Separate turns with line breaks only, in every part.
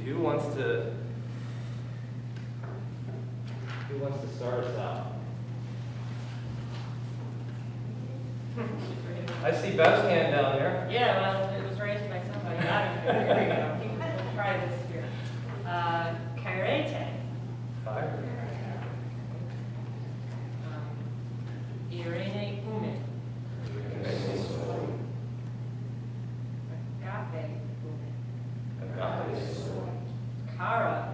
Who wants to start us out? I see Bev's hand down there.
Yeah, well, it was raised by somebody. Here we go. We'll try this here. Karate. Irene Ume. Agape Ume. Kara.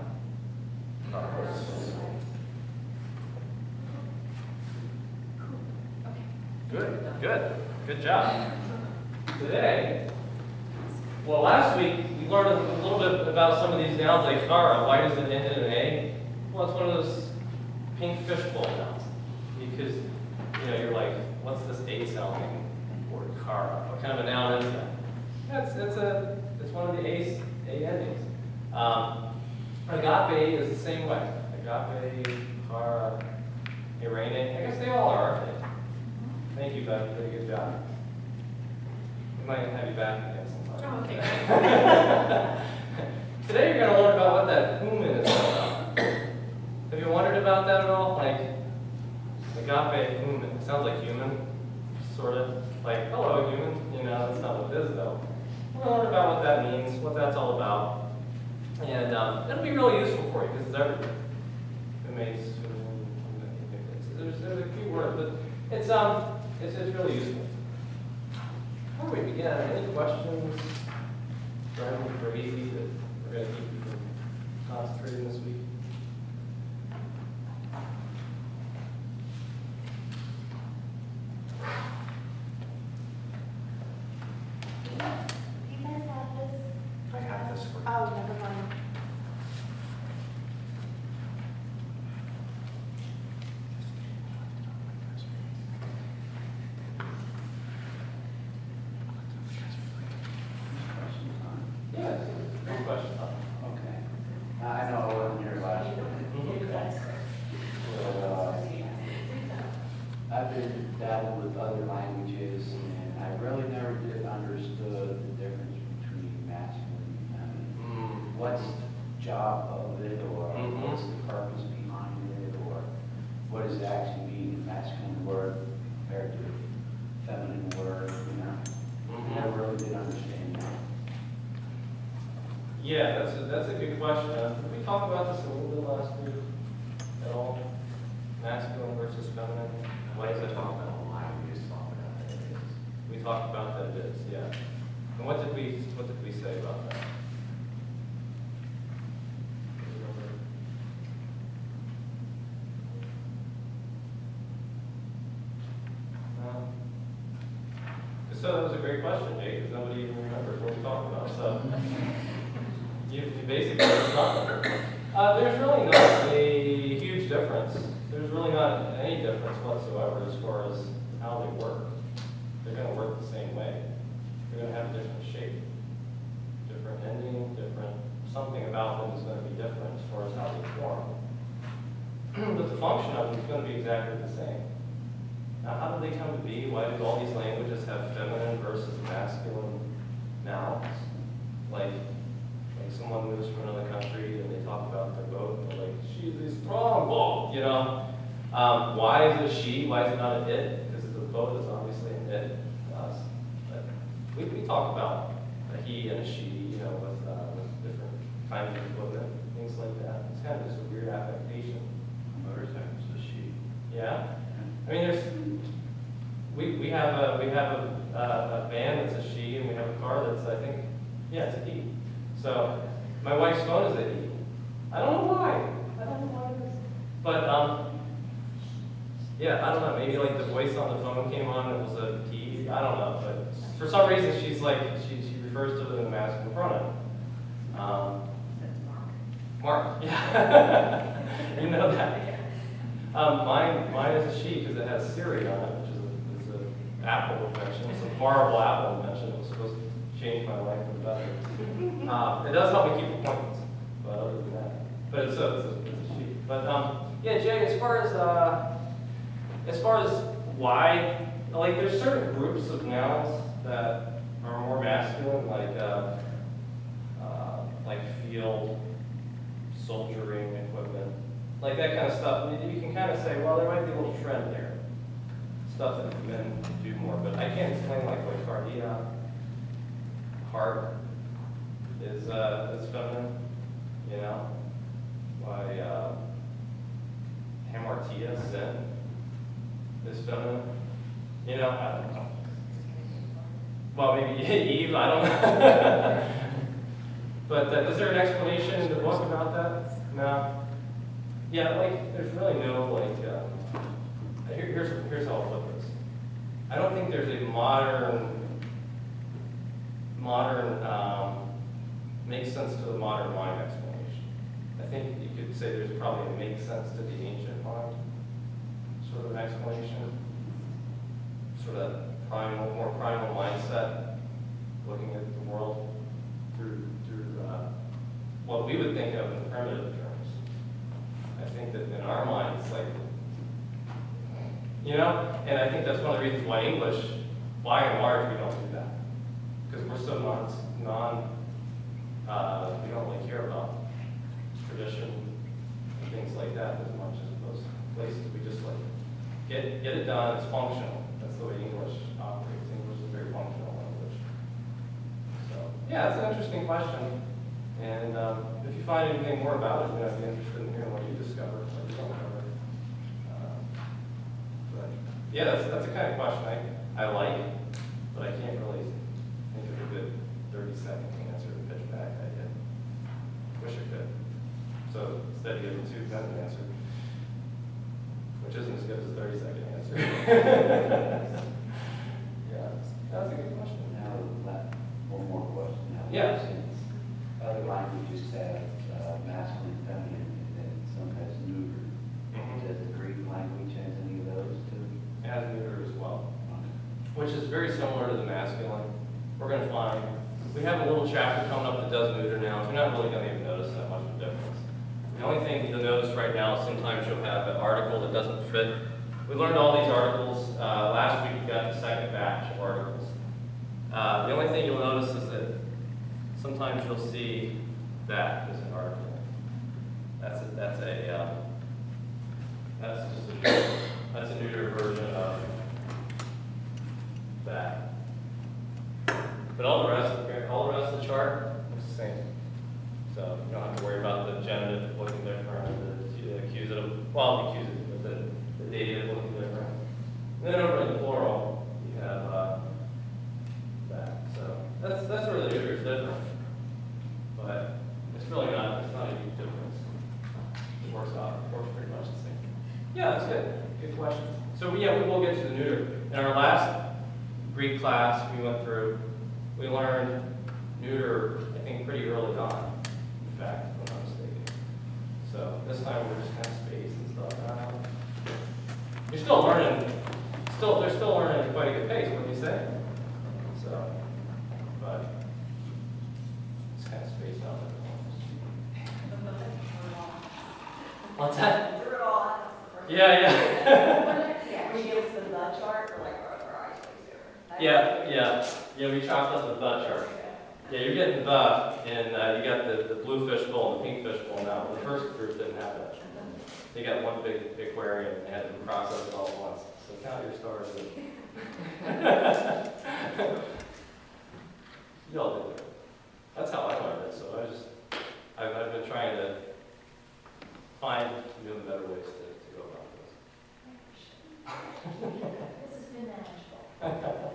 Good job. Today, well, last week we learned a little bit about some of these nouns like kara. Why does it end in an A? Well, it's one of those pink fishbowl nouns. Because, you're like, what's this A sounding word, kara? What kind of a noun is that? It's one of the A endings. Agape is the same way. Agape, kara, irene. I guess they all are, aren't they? Thank you, Bev. You did a good job. We might have you back again sometime.
Oh, okay.
Today you're going to learn about what that human is all about. Have you wondered about that at all? Like, agape human. It sounds like human, sort of. Like, hello, human. That's not what it is, though. We're going to learn about what that means, what that's all about. And it'll be really useful for you, because it's everything. It makes, there's a few words, but it's really useful. Before we begin, any questions? Driving you crazy that we're going to keep you from concentrating this week?
Do you guys have this?
I have this for you.
Oh, never mind.
Yes. No question.
Okay. I know I wasn't here last week. But I've been dabbling with other languages, and I really never did understood the difference between masculine and feminine. What's the job of it, or what's the purpose behind it, or what does it actually mean, masculine word compared to feminine word, I never really did understand that.
Yeah, that's a good question. Did we talk about this a little bit last week at all? Masculine versus feminine? Why is it talk about?
We just talked about that.
We talked about that it is, yeah. And what did we say about that? So that was a great question, Jake, because nobody even remembers what we talked about. So you basically responded. There's really not a huge difference. There's really not any difference whatsoever as far as how they work. They're going to work the same way. They're going to have a different shape, different ending, different, something about them is going to be different as far as how they form. But the function of them is going to be exactly the same. Now, how do they come to be? Why do all these languages have feminine versus masculine nouns? Like someone moves from another country and they talk about their boat and they're like, she's a strong boat, Why is it a she? Why is it not an it? Because the boat is obviously an it to us. But we talk about a he and a she, with different kinds of equipment, things like that. It's kind of just a weird affectation.
Motorcycle's a she.
Yeah. I mean, we have a van that's a she, and we have a car that's, I think, yeah, it's a he. So my wife's phone is a he. I don't know why. It is. But yeah, I don't know. Maybe like the voice on the phone came on, and it was a he. I don't know. But for some reason, she's like she refers to it in the masculine pronoun. Mark. Yeah. You know that. Mine is a she because it has Siri on it, which is an Apple invention. It's a horrible Apple invention. It was supposed to change my life for the better. It does help me keep appointments, but other than that, but it's a she. But yeah, Jay, as far as why, like, there's certain groups of nouns that are more masculine, like field, soldiering equipment, like that kind of stuff. You can kind of say, well, there might be a little trend there. Stuff that men do more, but I can't explain like what cardia, heart is feminine, you know? Why hamartia, sin, is feminine. You know, I don't know. Well, maybe Eve, I don't know. But is there an explanation in the book about that? No. Yeah, like, there's really no, like, here's how I'll put this. I don't think there's a modern, makes sense to the modern mind explanation. I think you could say there's probably a makes sense to the ancient mind, sort of an explanation. Sort of primal, more primal mindset, looking at the world through what we would think of in primitive terms. I think that in our minds, like, you know, and I think that's one of the reasons why English, by and large, we don't do that. Because we're so we don't really care about tradition and things like that as much as those places. We just like, get it done, it's functional. That's the way English operates. English is a very functional language. So, yeah, it's an interesting question. And if you find anything more about it, I'd be interested in hearing what you discover, what you don't cover. But yeah, that's the kind of question I like, but I can't really think of a good 30-second answer to pitch back at you. Wish I could. So instead of giving 2 minute answer, which isn't as good as a 30-second answer. Yeah, that was a good question.
Now, one more question. Now,
Yeah.
Since other languages have masculine, feminine, and then some has neuter, does the Greek language has any of those too?
It has neuter as well, which is very similar to the masculine. We're going to find, we have a little chapter coming up that does neuter now. You're not really going to even notice that much of a difference. The only thing you'll notice right now is sometimes you'll have an article that doesn't fit. We learned all these articles. Last week we got the second batch of articles. The only thing you'll notice is that sometimes you'll see that as an article. That's a neuter version of that. But all the rest of the chart is the same. So you don't have to worry about the genitive looking different, the accusative, well, the accusative, but the dative looking different. And then over in the plural, you have that. So that's where the neuter is different. But it's really not, it's not a huge difference. It works pretty much the same. Yeah, that's good. Good question. So yeah, we will get to the neuter. In our last Greek class we went through, we learned neuter, I think, pretty early on. In fact, if I'm not mistaken. So this time we're just kind of spaced and stuff. You're still learning. They're still learning at quite a good pace. What do you say? So, but it's kind of spaced out. What's that? Yeah.
Yeah, we give us the chart or like our eyes.
Yeah. We chopped up the chart. Yeah, you're getting the, and you got the blue fishbowl and the pink fishbowl now. The first group didn't have that. They got one big aquarium and had to process it all at once. So count your stars. You all did it. That's how I learned it. So I've been trying to find new and better ways to go about this.
This has been manageable.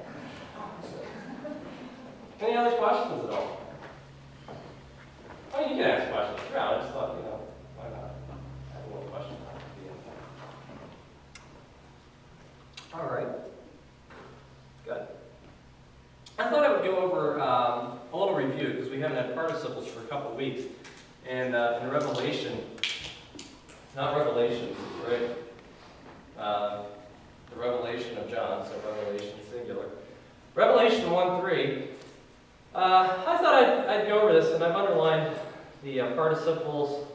Any other questions at all? Oh, you can ask questions. Yeah, I just thought, why not? I have a little question at the end. All right. Good. I thought I would go over a little review because we haven't had participles for a couple of weeks. And in Revelation, not Revelations, right? The Revelation of John, so Revelation singular. Revelation 1:3. I thought I'd go over this, and I've underlined the participles,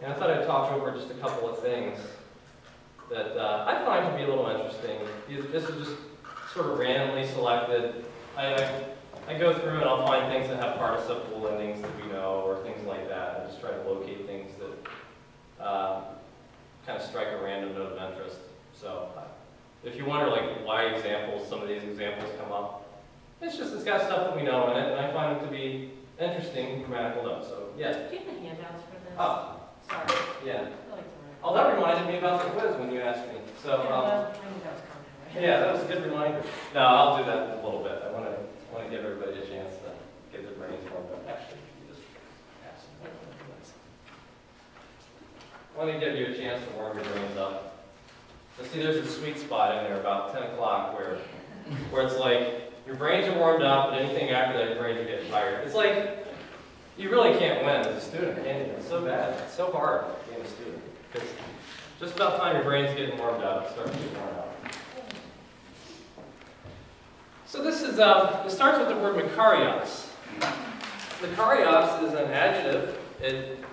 and I thought I'd talk over just a couple of things that I find to be a little interesting. This is just sort of randomly selected. I go through and I'll find things that have participle endings that we know, or things like If you wonder like why examples, some of these examples come up, it's got stuff that we know in it, and I find them to be interesting grammatical notes. So yeah.
Do you have the handouts for this?
Oh,
Sorry.
yeah.
I feel like it's
Oh, that reminded me about the quiz when you asked me. So
my handouts coming, right?
yeah, that was a good reminder. No, I'll do that in a little bit. I want to give everybody a chance to get their brains warmed up. Actually, you just ask them. I want to give you a chance to warm your brains up. So see, there's a sweet spot in there about 10 o'clock where it's like your brains are warmed up, but anything after that, your brains are getting tired. It's like you really can't win as a student, can you? It's so bad. It's so hard being a student. Because just about time your brain's getting warmed up, it starts getting worn out. So this is, it starts with the word makarios. Makarios is an adjective. It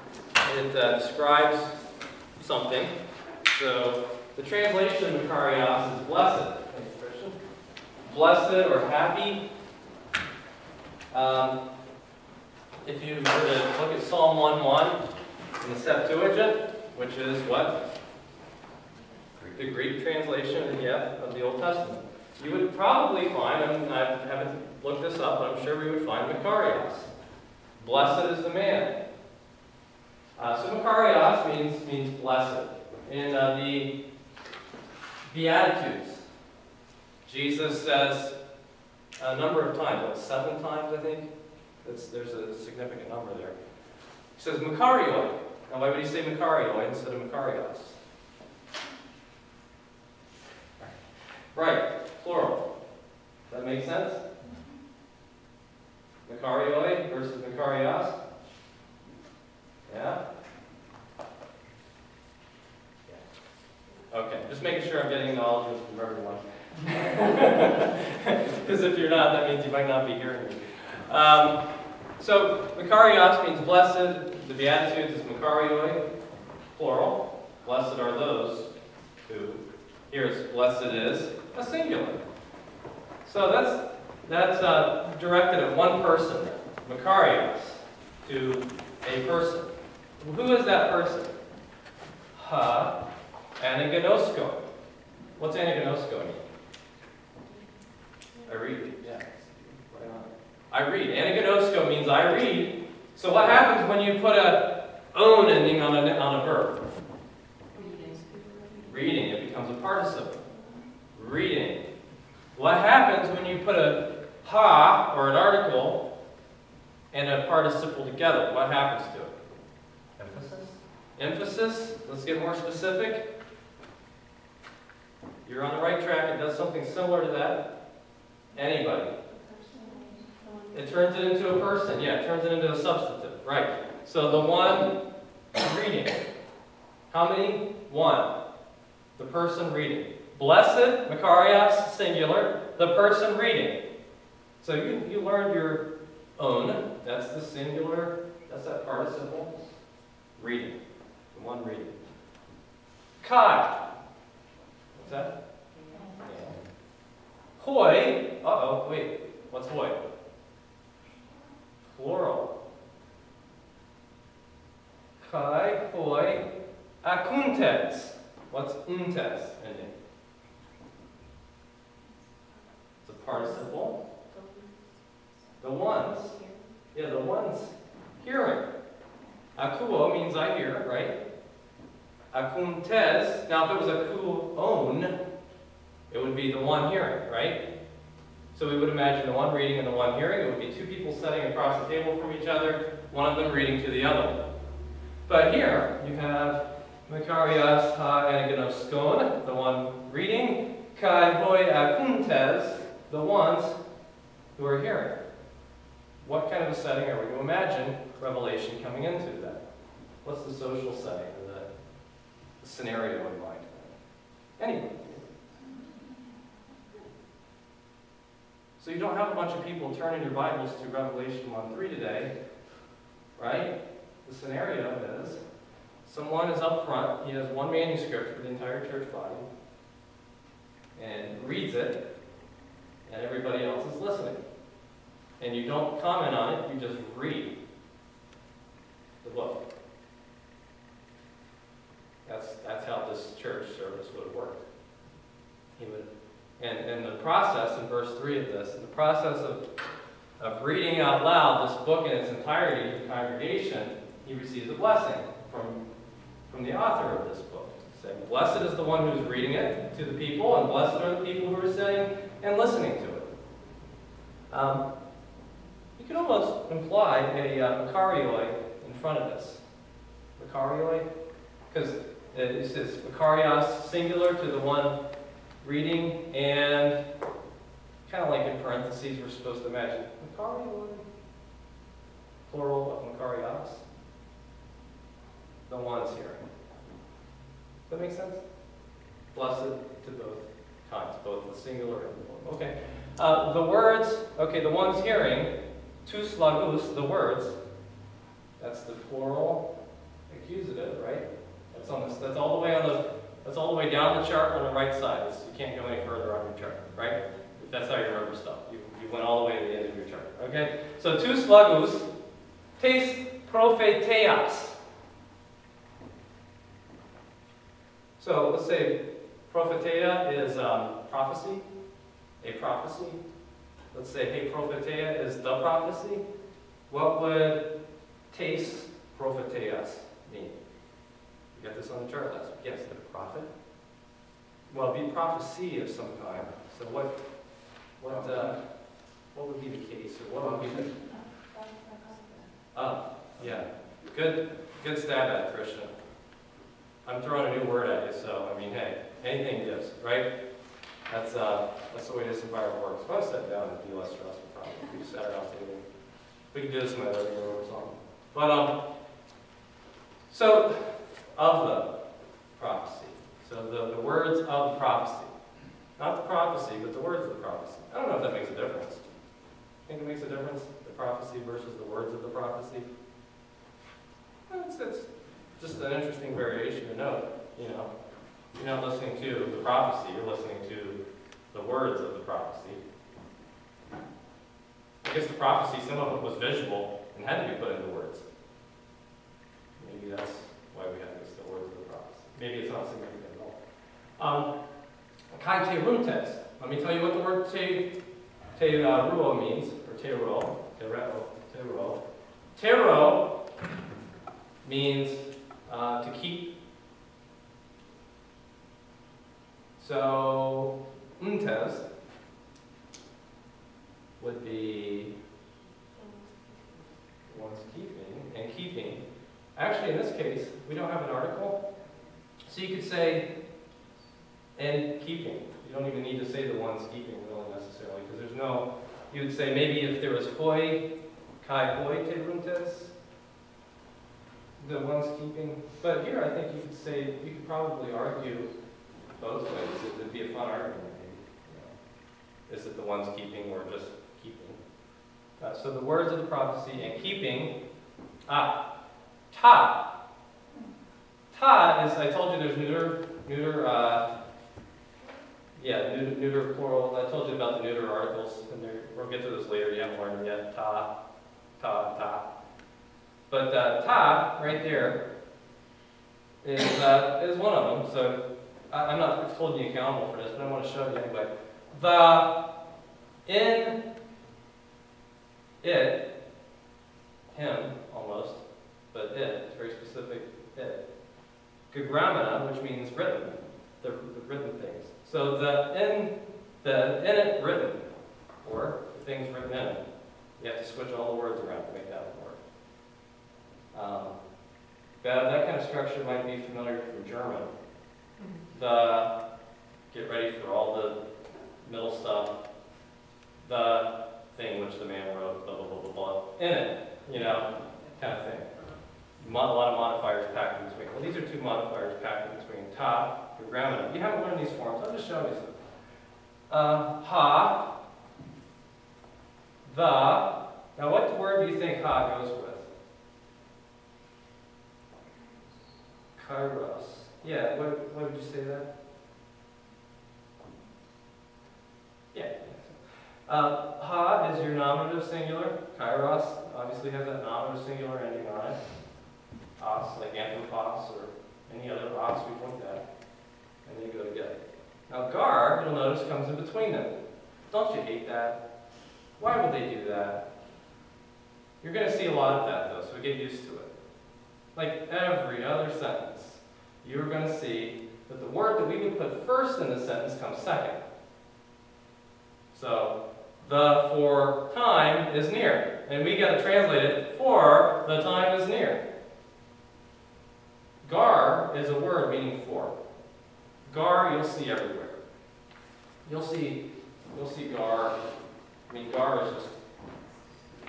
describes something. So the translation of makarios is blessed. Thanks, Christian. Blessed or happy. If you were to look at Psalm 1:1 in the Septuagint, which is what? The Greek translation, yeah, of the Old Testament. You would probably find, I haven't looked this up, but I'm sure we would find makarios. Blessed is the man. So makarios means blessed. In the Beatitudes, Jesus says a number of times, 7 times I think. There's a significant number there. He says makarioi. Now why would he say makarioi instead of makarios? Right, plural. Does that make sense? Makarioi versus makarios? Yeah? Okay, just making sure I'm getting acknowledgement from everyone. Because if you're not, that means you might not be hearing me. So, makarios means blessed. The Beatitudes is makarioi, plural. Blessed are those who. Here it's blessed is a singular. So that's directed at one person, makarios, to a person. Who is that person? Anagnosko. What's anagnosko mean? I read. Yeah. Right on. I read. Anagnosko means I read. So what happens when you put a own ending on a verb? Reading. It becomes a participle. Reading. What happens when you put a ha or an article and a participle together? What happens to it? Emphasis. Emphasis. Let's get more specific. You're on the right track. It does something similar to that. Anybody? It turns it into a person. Yeah, it turns it into a substantive. Right. So the one reading. How many? One. The person reading. Blessed, makarios, singular. The person reading. So you learned your own. That's the singular. That's that participle. Reading. The one reading. Kai. What's that? Yeah. Hoi. Uh-oh, wait. What's hoi? Plural. Kai, hoi, acoustics. What's untes ending? It's a participle. The ones. Yeah, the ones hearing. Akuo means I hear, right? Acoustics. Now, if it was akuon, it would be the one hearing, right? So we would imagine the one reading and the one hearing. It would be two people sitting across the table from each other, one of them reading to the other one. But here, you have makarios ha anagnoskon, the one reading, kai hoi acoustics, the ones who are hearing. What kind of a setting are we to imagine Revelation coming into that? What's the social setting or the scenario in mind? Anyway. So you don't have a bunch of people turning your Bibles to Revelation 1:3 today, right? The scenario is someone is up front, he has one manuscript for the entire church body, and reads it, and everybody else is listening. And you don't comment on it, you just read the book. That's how this church service would have worked. He would And the process in verse 3 of this, the process of reading out loud this book in its entirety to the congregation, he receives a blessing from the author of this book. Saying, blessed is the one who's reading it to the people, and blessed are the people who are sitting and listening to it. You can almost imply a makarioi in front of this. Makarioi? Because it says makarios singular to the one reading, and kind of like in parentheses we're supposed to imagine makarioi, plural of makarios. The one's hearing. Does that make sense? Blessed to both times, both the singular and the plural. Okay. The words, okay, the one's hearing, tous lagus, the words, that's the plural accusative, right? That's on this, that's all the way on the, that's all the way down the chart on the right side. You can't go any further on your chart, right? That's how you remember stuff. You went all the way to the end of your chart, okay? So tous lagus, tes propheteas. So let's say propheteia is prophecy, a prophecy. Let's say hey propheteia is the prophecy. What would tes propheteias mean? You got this on the chart last week. Yes, the prophet. Well, it'd be prophecy of some kind. So what would be the case, or what would be the? Yeah, good stab at it, Christian. I'm throwing a new word at you, so I mean, hey, anything gives, right? That's the way this environment works. If I sit down and be less stressful, probably. We just sat around table. We can do this in my living room or something. But so of the prophecy. So the words of the prophecy, not the prophecy, but the words of the prophecy. I don't know if that makes a difference. Think it makes a difference, the prophecy versus the words of the prophecy? Well, it's just an interesting variation to note. You know, you're not listening to the prophecy, you're listening to the words of the prophecy. I guess the prophecy, some of it was visual and had to be put into words. Maybe that's why we have this, the words of the prophecy. Maybe it's not significant at all. Kai te runtes. Let me tell you what the word te ruo means, or tero. Tero means to keep. So, untes would be one's keeping, and keeping. Actually, in this case, we don't have an article. So you could say, and keeping. You don't even need to say the one's keeping really necessarily, because there's no, you would say maybe if there was hoi, kai hoi te runtes, the one's keeping. But here I think you could say, you could probably argue both ways. It would be a fun argument, maybe. You know, is it the one's keeping or just keeping? So the words of the prophecy and keeping, ta. Ta is, I told you there's neuter plural. I told you about the neuter articles, and we'll get to this later. You haven't learned them yet. Ta. But ta, right there, is one of them. So I'm not holding you accountable for this, but I want to show you anyway. In it, him almost, but it's very specific. It. Grammatical, which means written, the written things. So in it written, or the things written in it. You have to switch all the words around to make that work. That kind of structure might be familiar from German. The, get ready for all the middle stuff, the thing which the man wrote, blah, blah, blah, blah, blah, in it, you know, kind of thing. A lot of modifiers packed in between. Well, these are two modifiers packed in between. Ta, your grammar. You haven't learned these forms. I'll just show you some. Ha, the. Now, what word do you think ha goes with? Kairos. Yeah, what would you say that? Yeah. Ha is your nominative singular. Kairos obviously has that nominative singular ending on it. Os, like anthropos or any other os we've looked at. And they go together. Now gar, you'll notice, comes comes in between them. Don't you hate that? Why would they do that? You're going to see a lot of that, though, so get used to it. Like every other sentence, you're going to see that the word that we would put first in the sentence comes second. So, the for time is near. And we got to translate it, for the time is near. Gar is a word meaning for. Gar you'll see everywhere. You'll see gar. I mean, gar is just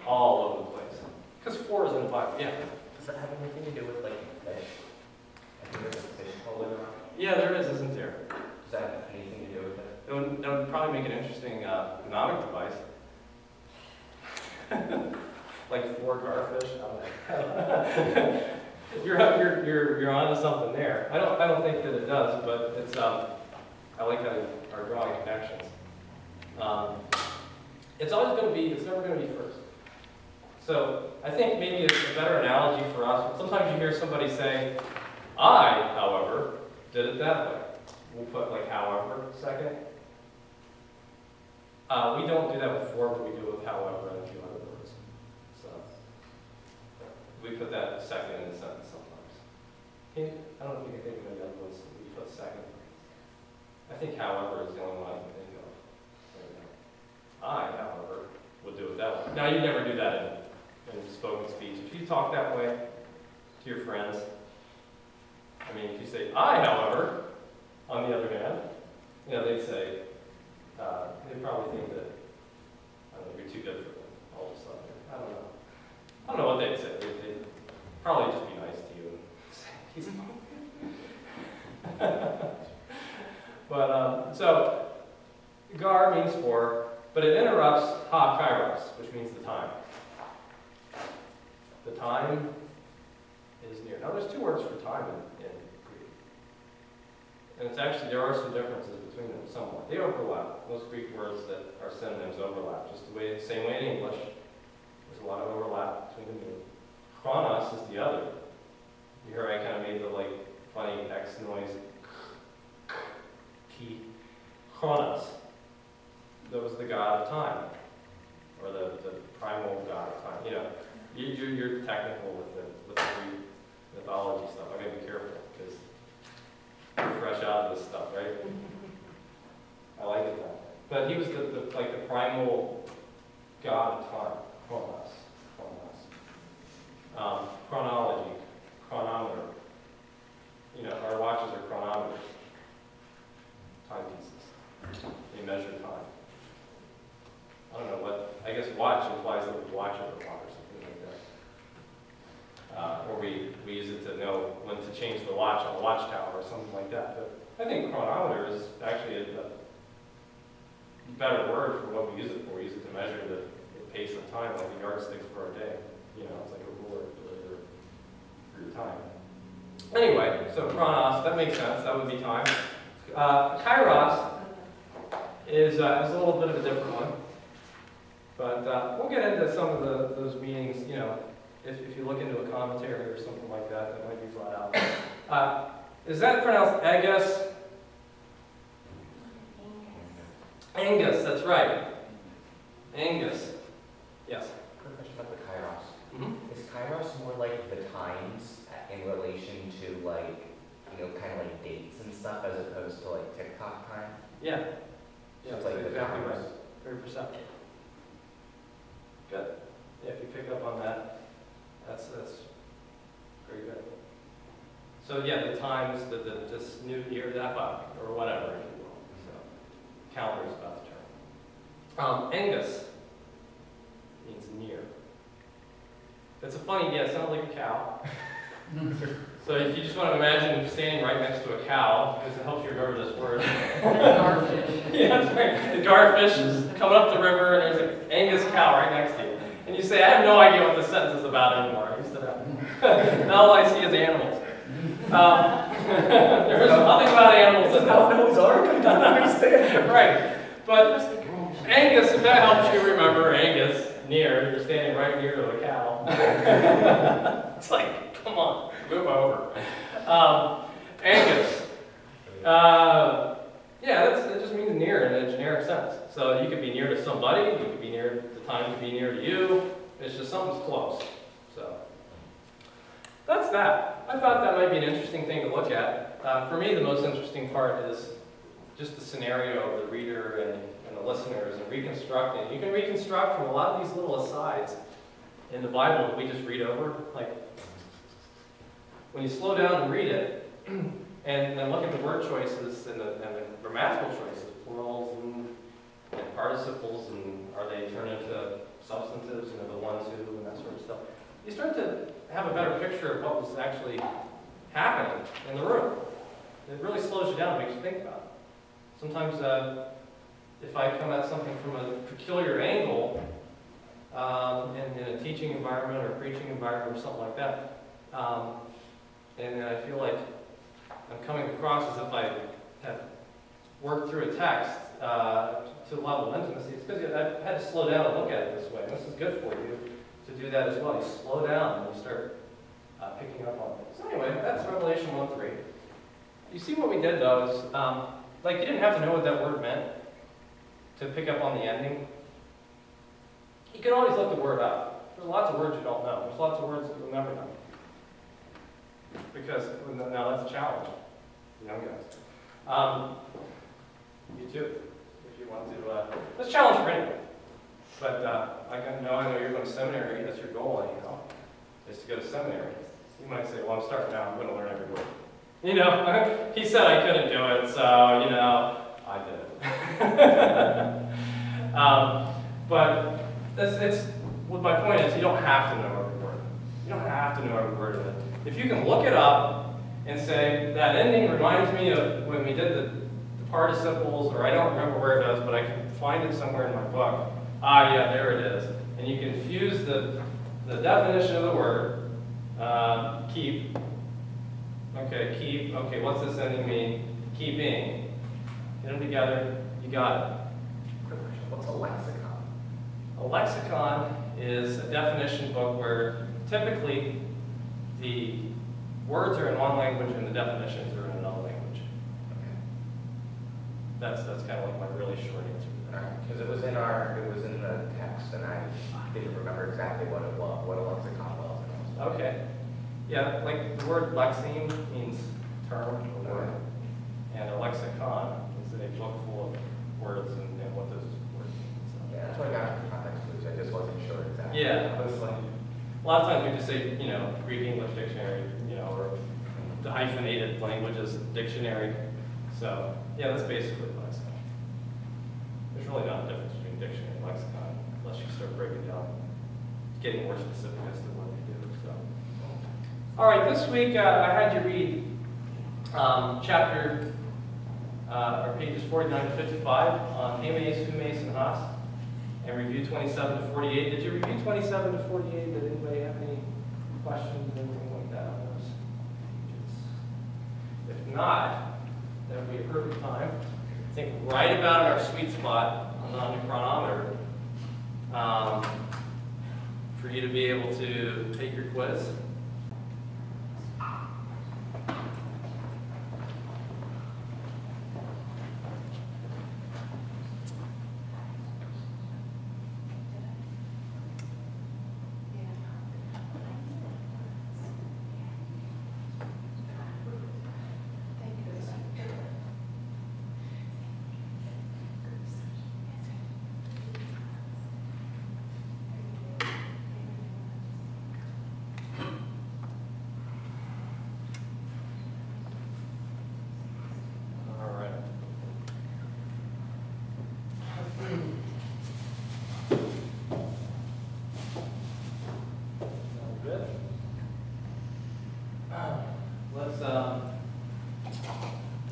all over the place. Because for is in the Bible, yeah.
Does that have anything to do with like fish? I think there's a fish floating around.
Yeah, there is, isn't there?
Does that have anything to do with it?
That would probably make an interesting economic device. Like for garfish. I don't know. You're onto something there. I don't think that it does, but it's I like how our drawing connections. It's always going to be. It's never going to be first. So I think maybe it's a better analogy for us. Sometimes you hear somebody say, "I, however, did it that way." We'll put like "however" second. We don't do that with "for," but we do it with "however" and a few other words. So we put that second in the sentence sometimes. I don't know if you can think of any other ones that we put second. I think "however" is the only one I can think of right now. I, however, would do it that way. Now you never do that in spoken speech. If you talk that way to your friends, I mean, if you say "I, however," on the other hand, you know, they'd say, they probably think that, I don't know, you're too good for them all of a sudden. I don't know. I don't know what they'd say. They'd probably just be nice to you and say, he's But, so, gar means for, but it interrupts ha kairos, which means the time. The time is near. Now, there's two words for time in Greek. And it's actually, there are some differences between them somewhat. They overlap. Most Greek words that are synonyms overlap, just the same way in English. There's a lot of overlap between the two. Chronos is the other. You hear I kind of made the like funny X noise. Key. Chronos. That was the god of time, or the primal god of time. You know, you're technical with the Greek mythology stuff. I gotta be careful because you're fresh out of this stuff, right? I like it that way. But he was the primal god of time. Chronos. Chronology, chronometer. You know, our watches are chronometers, timepieces. They measure time. I don't know what, I guess watch implies that we watch it a lot or something like that. Or we use it to know when to change the watch on the watchtower or something like that. But I think chronometer is actually a better word for what we use it for. We use it to measure the pace of time, like a yardstick for a day. You know, it's like a ruler for your time. Anyway, so chronos, that makes sense. That would be time. Kairos is a little bit of a different one. But we'll get into some of those meanings, you know, if you look into a commentary or something like that, that might be flat out. Is that pronounced Agus? Angus, that's right. Angus. Yes?
Quick question about the kairos.
Mm-hmm.
Is kairos more like the times in relation to like, you know, kind of like dates and stuff as opposed to like TikTok time?
Yeah.
So
Yeah,
it's like the
exactly right.
times.
Very perceptive. Good. Yeah, if you pick up on that, that's very good. So yeah, the times, this new year, that or whatever, if you will. So calendar is about to turn. Angus means near. That's a funny, yeah, it sounds like a cow. So if you just want to imagine standing right next to a cow, because it helps you remember this word.
Garfish.
Yeah, that's right. The garfish is coming up the river, and there's an Angus cow right next to you. And you say, I have no idea what this sentence is about anymore. I used to know. Now all I see is animals. There's nothing about animals in
How
this.
Noah's Ark? I don't understand.
Right. But Angus, if that helps you remember Angus, near, you're standing right near to a cow. It's like, come on, move over. Angus. Yeah, that just means near in a generic sense. So you could be near to somebody, you could be near, the time could be near to you. It's just something's close. So that's that. I thought that might be an interesting thing to look at. For me, the most interesting part is just the scenario of the reader and the listeners and reconstructing. You can reconstruct from a lot of these little asides in the Bible that we just read over. Like, when you slow down and read it, and look at the word choices and the grammatical choices, plurals and participles, and are they turned into substantives, the ones who, and that sort of stuff, you start to have a better picture of what was actually happening in the room. It really slows you down, makes you think about it. Sometimes if I come at something from a peculiar angle, in a teaching environment or preaching environment or something like that, and I feel like I'm coming across as if I have worked through a text to a level of intimacy, it's because I've had to slow down and look at it this way. And this is good for you to do that as well. You slow down and you start picking up on things. So anyway, that's Revelation 1:3. You see what we did though is, like, you didn't have to know what that word meant to pick up on the ending. You can always look the word up. There's lots of words you don't know. There's lots of words that you'll never know. Because, now that's a challenge, young guys. You too, if you want to. That's a challenge for anyone. But I know you're going to seminary, that's your goal anyhow, is to go to seminary. You might say, well, I'm starting now, I'm going to learn every word. He said I couldn't do it, so, I did it. But what my point is, you don't have to know every word. You don't have to know every word of it. If you can look it up and say, that ending reminds me of when we did the participles, or I don't remember where it is, but I can find it somewhere in my book. Ah, yeah, there it is. And you can fuse the definition of the word, keep. Okay, keep. Okay, what's this ending mean? Keeping. Get them together. You got it.
What's a lexicon?
A lexicon is a definition book where typically the words are in one language and the definitions are in another language.
Okay.
That's kind of like my really short answer to that.
Because it was in the text, and I didn't remember exactly what it was, what a lexicon was.
Okay. Yeah, like the word lexeme means term or word, and a lexicon is a book full of words and what those words mean. So.
Yeah, that's what I got from context clues. I just wasn't sure exactly.
Yeah, I was like, a lot of times we just say, Greek English dictionary, or the hyphenated languages dictionary. So, yeah, that's basically what I said. There's really not a difference between dictionary and lexicon unless you start breaking down, getting more specific as to what they do. So, all right, this week I had you read or pages 49 to 55 on Hames, Humes, and Haas, and review 27 to 48. Did you review 27 to 48? Did anybody have any questions or anything like that on those pages? If not, that would be a perfect time. I think right about in our sweet spot on the chronometer for you to be able to take your quiz.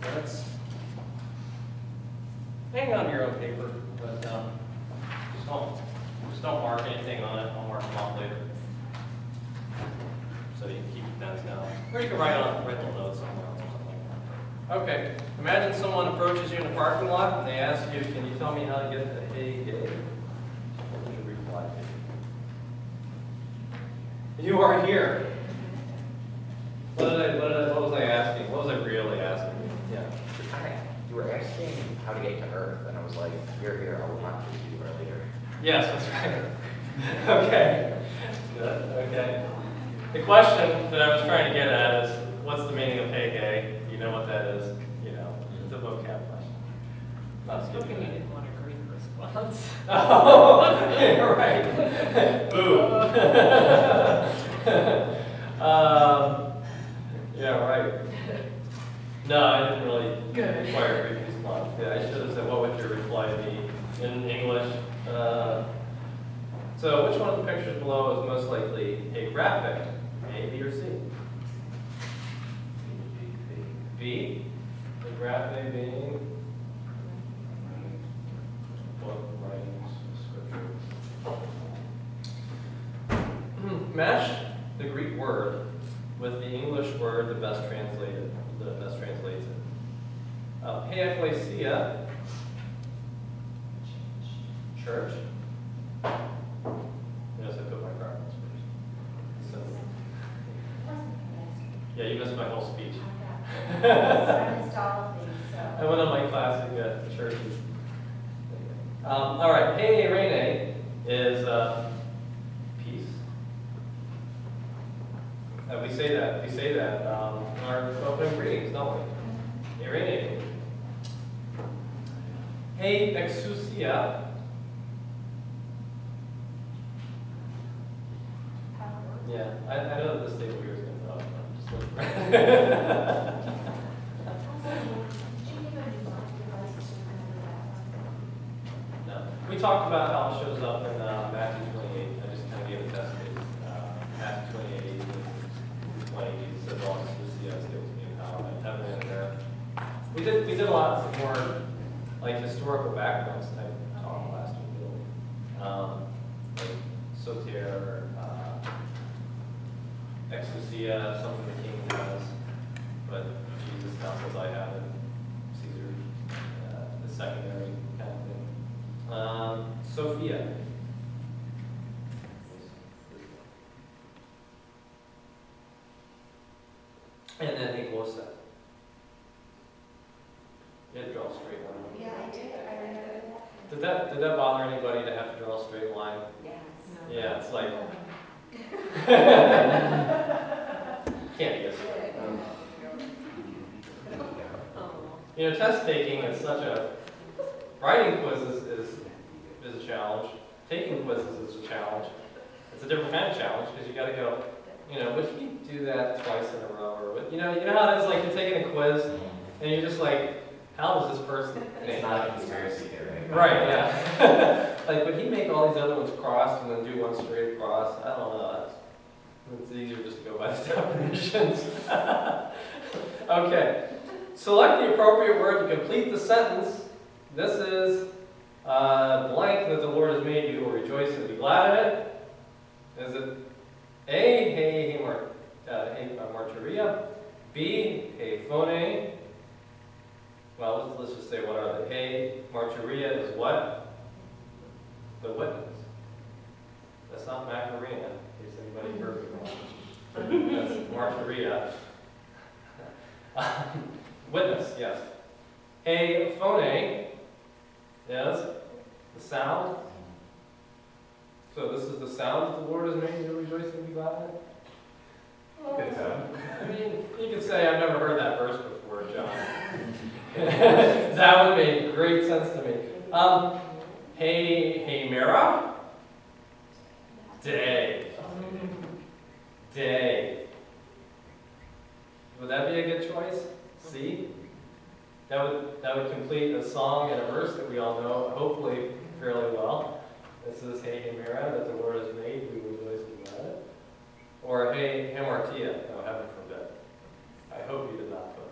Let's hang on to your own paper, but just don't mark anything on it. I'll mark them off later, so you can keep your pens now, or you can write little notes somewhere or something like that. Okay, imagine someone approaches you in a parking lot and they ask you, "Can you tell me how to get to A gate?" What would you reply to? You are here. What was I asking? What was I really asking? Yeah.
You were asking earth, and I was like, you're here, I will not treat you earlier.
Yes, that's right. Okay. Good. Okay. The question that I was trying to get at is, what's the meaning of hey gay? You know what that is? You know, it's a vocab question. Not
Hoping
skipping
you
it.
didn't want a Greek response.
Oh, yeah, right. Boom. Yeah, right. No, I didn't really require a Greek response. Yeah, I should have said, what would your reply be in English? So which one of the pictures below is most likely a graphic? A, B, or C? B. The graphic being what writing scripture. Match the Greek word with the English word that best translates it. Hey ecclesia, church. Yes, I put my preference first. So, yeah, you missed my whole speech. I went on my classic churches. All right, hey Rene is peace. We say that in our opening greetings, don't we? Hey Rene. Hey exousia. Yeah, I know that this table here is going to talk. I'm just looking for it. No. We talked about how it shows up in Matthew 28. I just kind of gave a test case. Matthew 28, 20, it says all exousia gives me power. I have it in there. We did a lot more like historical backgrounds type talk last week. Like soter, exousia, something the king has, but Jesus tells us I have it. Caesar, the secondary kind of thing. Sophia. And then eglosa. You had to draw a straight line.
Yeah, I did. I remember that.
Did that bother anybody to have to draw a straight line?
Yes.
Yeah, it's like can't be a straight. You know, test taking is such a writing quizzes is a challenge. Taking quizzes is a challenge. It's a different kind of challenge because you got to go. You know, would he do that twice in a row, or would, you know how it is. Like you're taking a quiz and you're just like, how does this person?
It's not a conspiracy theory.
Right, yeah. Like, would he make all these other ones crossed and then do one straight across? I don't know. It's easier just to go by the definitions. Okay. Select the appropriate word to complete the sentence. This is blank that the Lord has made. You will rejoice and be glad in it. Is it A, hey martyria? B, hey phone? Well, let's just say what are they? Hey, martyria is what? The witness. That's not Macarena, in case anybody heard me wrong. That's martyria. Witness, yes. Hey, phone is the sound. So this is the sound that the Lord has made. You rejoice and be glad in it?
Good sound.
I mean, you could say I've never heard that verse before, John. That would make great sense to me. Hey, Mira? Day. Would that be a good choice? C? That would complete a song and a verse that we all know, hopefully fairly well. It says, hey, Mira, that the Lord has made, we will rejoice and be glad in it. Or, hey, hamartia, no, heaven forbid. I hope you did not put.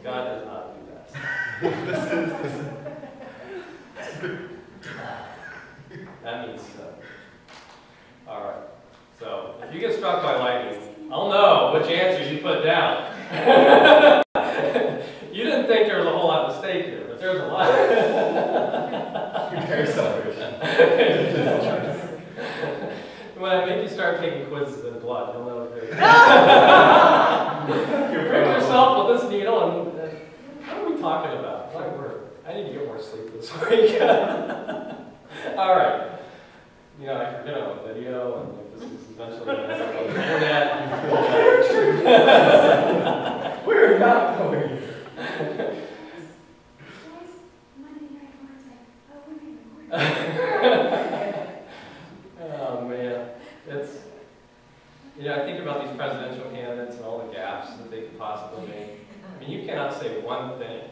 God does not do that. That means so. All right. So, if you get struck by lightning, I'll know which answers you put down. You didn't think there was a whole lot of stake here, but there's a lot.
You're very selfish.
When I make you start taking quizzes in blood, you'll know if you're prick yourself with this needle and what are we talking about? My word. week. All right. You know, I forget on video, and like, this is eventually going to end up on the internet.
We're not going here.
Oh man, it's, you know, I think about these presidential candidates and all the gaffes that they could possibly make. I mean, you cannot say one thing.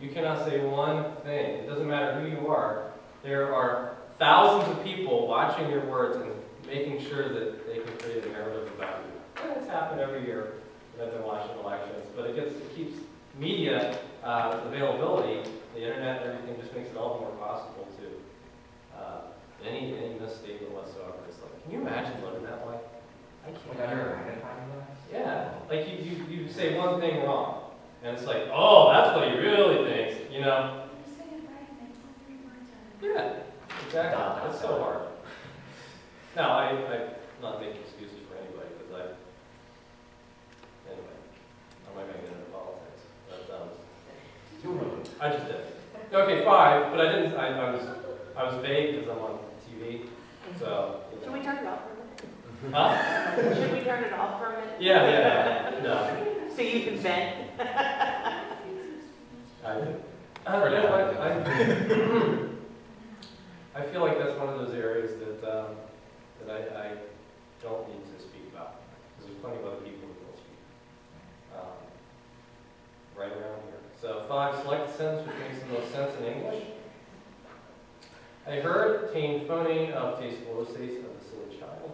You cannot say one thing. It doesn't matter who you are. There are thousands of people watching your words and making sure that they can create a narrative about you. And it's happened every year that I've been watching elections, but it keeps media availability, the internet and everything just makes it all the more possible to any misstatement whatsoever. It's like, can you imagine living that way? I can't. Yeah, like you say one thing wrong, and it's like, oh, that's what he really thinks, you know? Yeah, exactly. It's so hard. Now, I'm not making excuses for anybody, because anyway, I'm not going to get into politics. But, I just did. Okay, 5, but I didn't, I was vague because I'm on TV, so.
Should we turn it off for a minute?
Huh?
Should we turn it off for a minute?
Yeah, no.
So you can vent?
I feel like that's one of those areas that I don't need to speak about, because there's plenty of other people who will speak right around here. So 5, select the sentence which makes the most sense in English. I heard tain phoneme of taste of the silly child.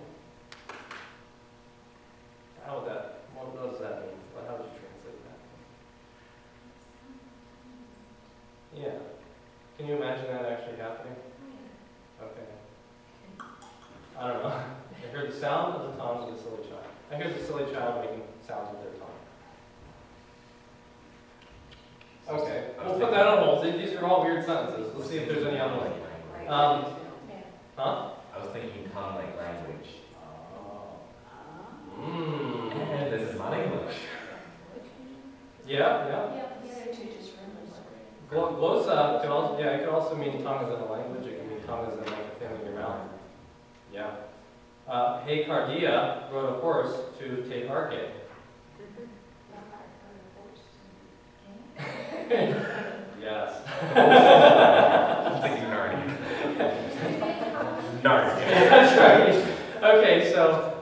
What does that mean? How would you translate that? Yeah. Can you imagine that actually happening? Okay. I don't know. I heard the sound of the tongues of the silly child. I heard the silly child making sounds with their tongue. Okay. We'll put that on hold. These are all weird sentences. Let's see if there's any other ones. Huh?
I was thinking tongue like language. This is not English.
Yeah. Glossa could also, it could also mean tongue as in a language. It can mean tongue as in like a thing in your mouth. Yeah. Hey Cardia rode a horse to take Arcade. Yes.
I'm thinking Narnia. Narnia.
That's right. Okay, so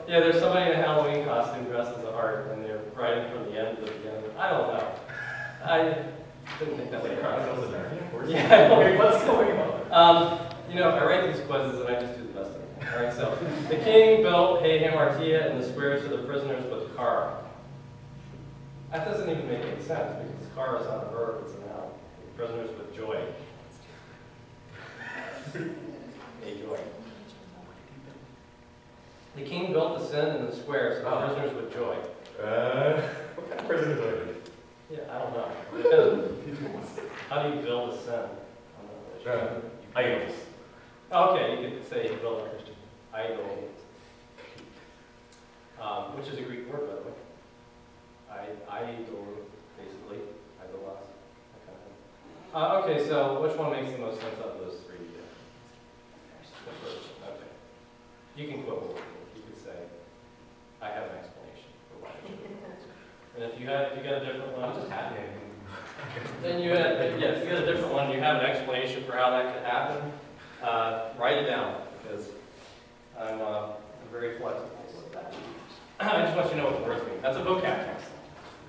yeah, there's somebody in a Halloween costume dressed as a heart, and they're writing from the end to the beginning. I don't know. I didn't think that was
Chronicles of Narnia?
Yeah.
What's going on?
You know, I write these quizzes and I just do the best of them. All right, so the king built Hey Hamartia in the squares to the prisoners with car. That doesn't even make any sense because car is not a verb, it's a noun. Prisoners with joy. Hey, joy. The king built the sin in the squares to the prisoners with joy.
What kind of prisoners are they?
Yeah, I don't know. How do you build a sin? I'm not really sure.
Idols.
Okay, you could say he built a Christian idol, which is a Greek word, by the way. Idol, basically. Idolize, that kind of thing. Okay, so which one makes the most sense out of those 3? The first. Okay. You can quote me. You could say, I have an explanation for why I chose it. And if you got a different one,
I'm just happy.
then if you got a different one, you have an explanation for how that could happen, write it down, because I'm very flexible with that. I just want you to know what the words mean. That's a vocab test.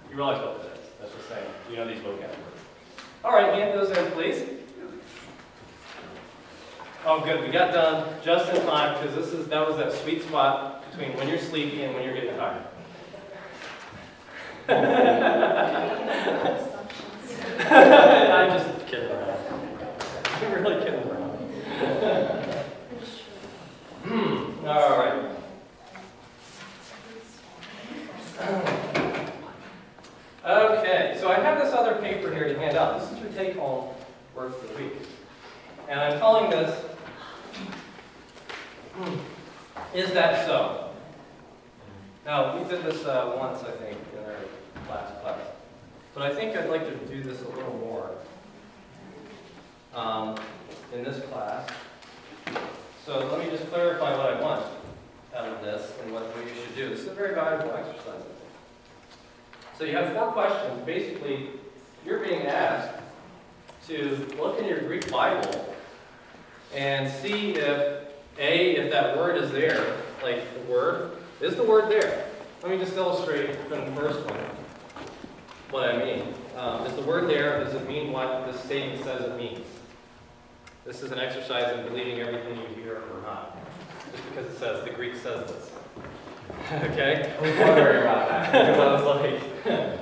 You realize what that is. That's just saying, you know these vocab words. All right, hand those in, please. Oh, good. We got done just in time, because that was that sweet spot between when you're sleepy and when you're getting tired. I'm just kidding around. I'm really kidding around. All right. Okay, so I have this other paper here to hand out. This is your take-home work for the week. And I'm calling this, Is That So? Now, we did this once, I think, in our last class. But I think I'd like to do this a little more. in this class. So let me just clarify what I want out of this and what you should do. This is a very valuable exercise, I think. So you have 4 questions. Basically, you're being asked to look in your Greek Bible and see if that word is there, like the word. Is the word there? Let me just illustrate from the first one what I mean. Is the word there? Does it mean what this statement says it means? This is an exercise in believing everything you hear or not. Just because it says, the Greek says this. Okay?
I was wondering about that, because I was like...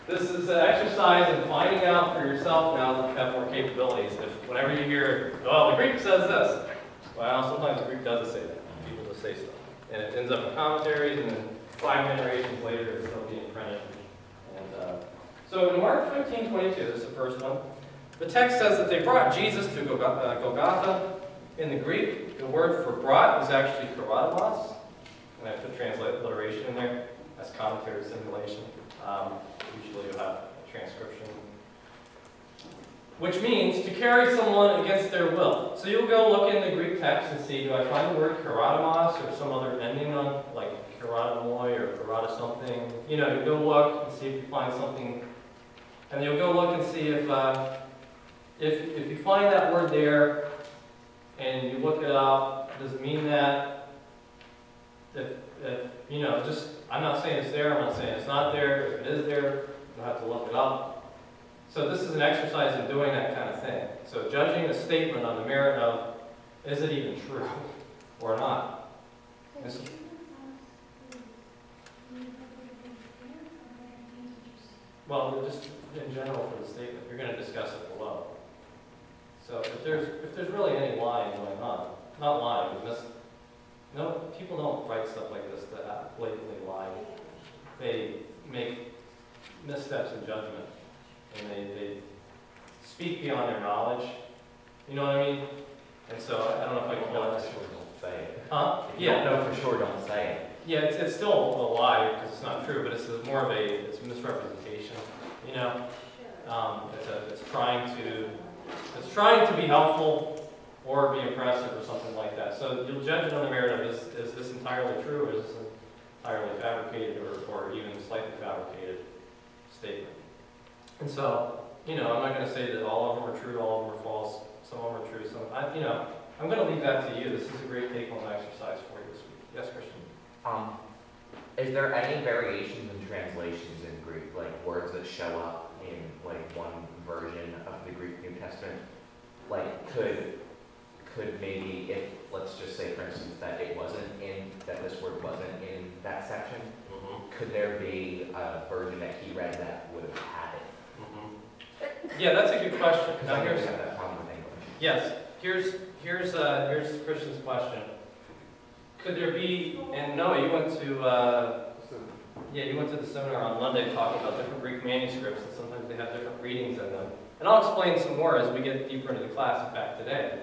This is an exercise in finding out for yourself now that you have more capabilities. If whenever you hear, oh, the Greek says this, well, sometimes the Greek doesn't say that. People just say stuff. And it ends up in commentaries, and then 5 generations later, it's still being printed. And so in Mark 15:22, this is the first one, the text says that they brought Jesus to Golgotha. In the Greek, the word for brought is actually karadamos. And I put transliteration in there. That's commentary simulation. Usually you'll have a transcription. Which means to carry someone against their will. So you'll go look in the Greek text and see, do I find the word karadamos or some other ending on, like karadomoi or karada something? You know, you go look and see if you find something. And you'll go look and see if you find that word there and you look it up, does it mean that? If you know, just, I'm not saying it's there, I'm not saying it's not there. If it is there, you'll have to look it up. So this is an exercise in doing that kind of thing. So judging a statement on the merit of, is it even true or not? So, well, just in general for the statement, you're going to discuss it below. So if there's really any lying going on, not lying, but no, people don't write stuff like this to blatantly lie. They make missteps in judgment, and they speak beyond their knowledge. You know what I mean? And so I don't know if I can call it.
For sure don't say it.
Huh?
If you
Yeah.
don't know for sure, don't say it.
Yeah, it's still a lie because it's not true, but it's more of it's misrepresentation. You know, it's trying to be helpful or be impressive or something like that. So you'll judge it on the merit of is this entirely true, or is this entirely fabricated or even slightly fabricated statement. And so, you know, I'm not going to say that all of them are true, all of them are false, some of them are true, I'm going to leave that to you. This is a great take-home exercise for you this week. Yes, Christian?
Is there any variations in translations in Greek, like words that show up in like one version of the Greek New Testament? Like could maybe, if let's just say for instance that this word wasn't in that section, could there be a version that he read that would have had it?
Yeah, that's a good question.
Because
Now
I never
here's
have that problem with English.
yes. Here's Christian's question. Could there be? And Noah, you went to the seminar on Monday talking about different Greek manuscripts, and sometimes they have different readings in them. And I'll explain some more as we get deeper into the class. In fact, today,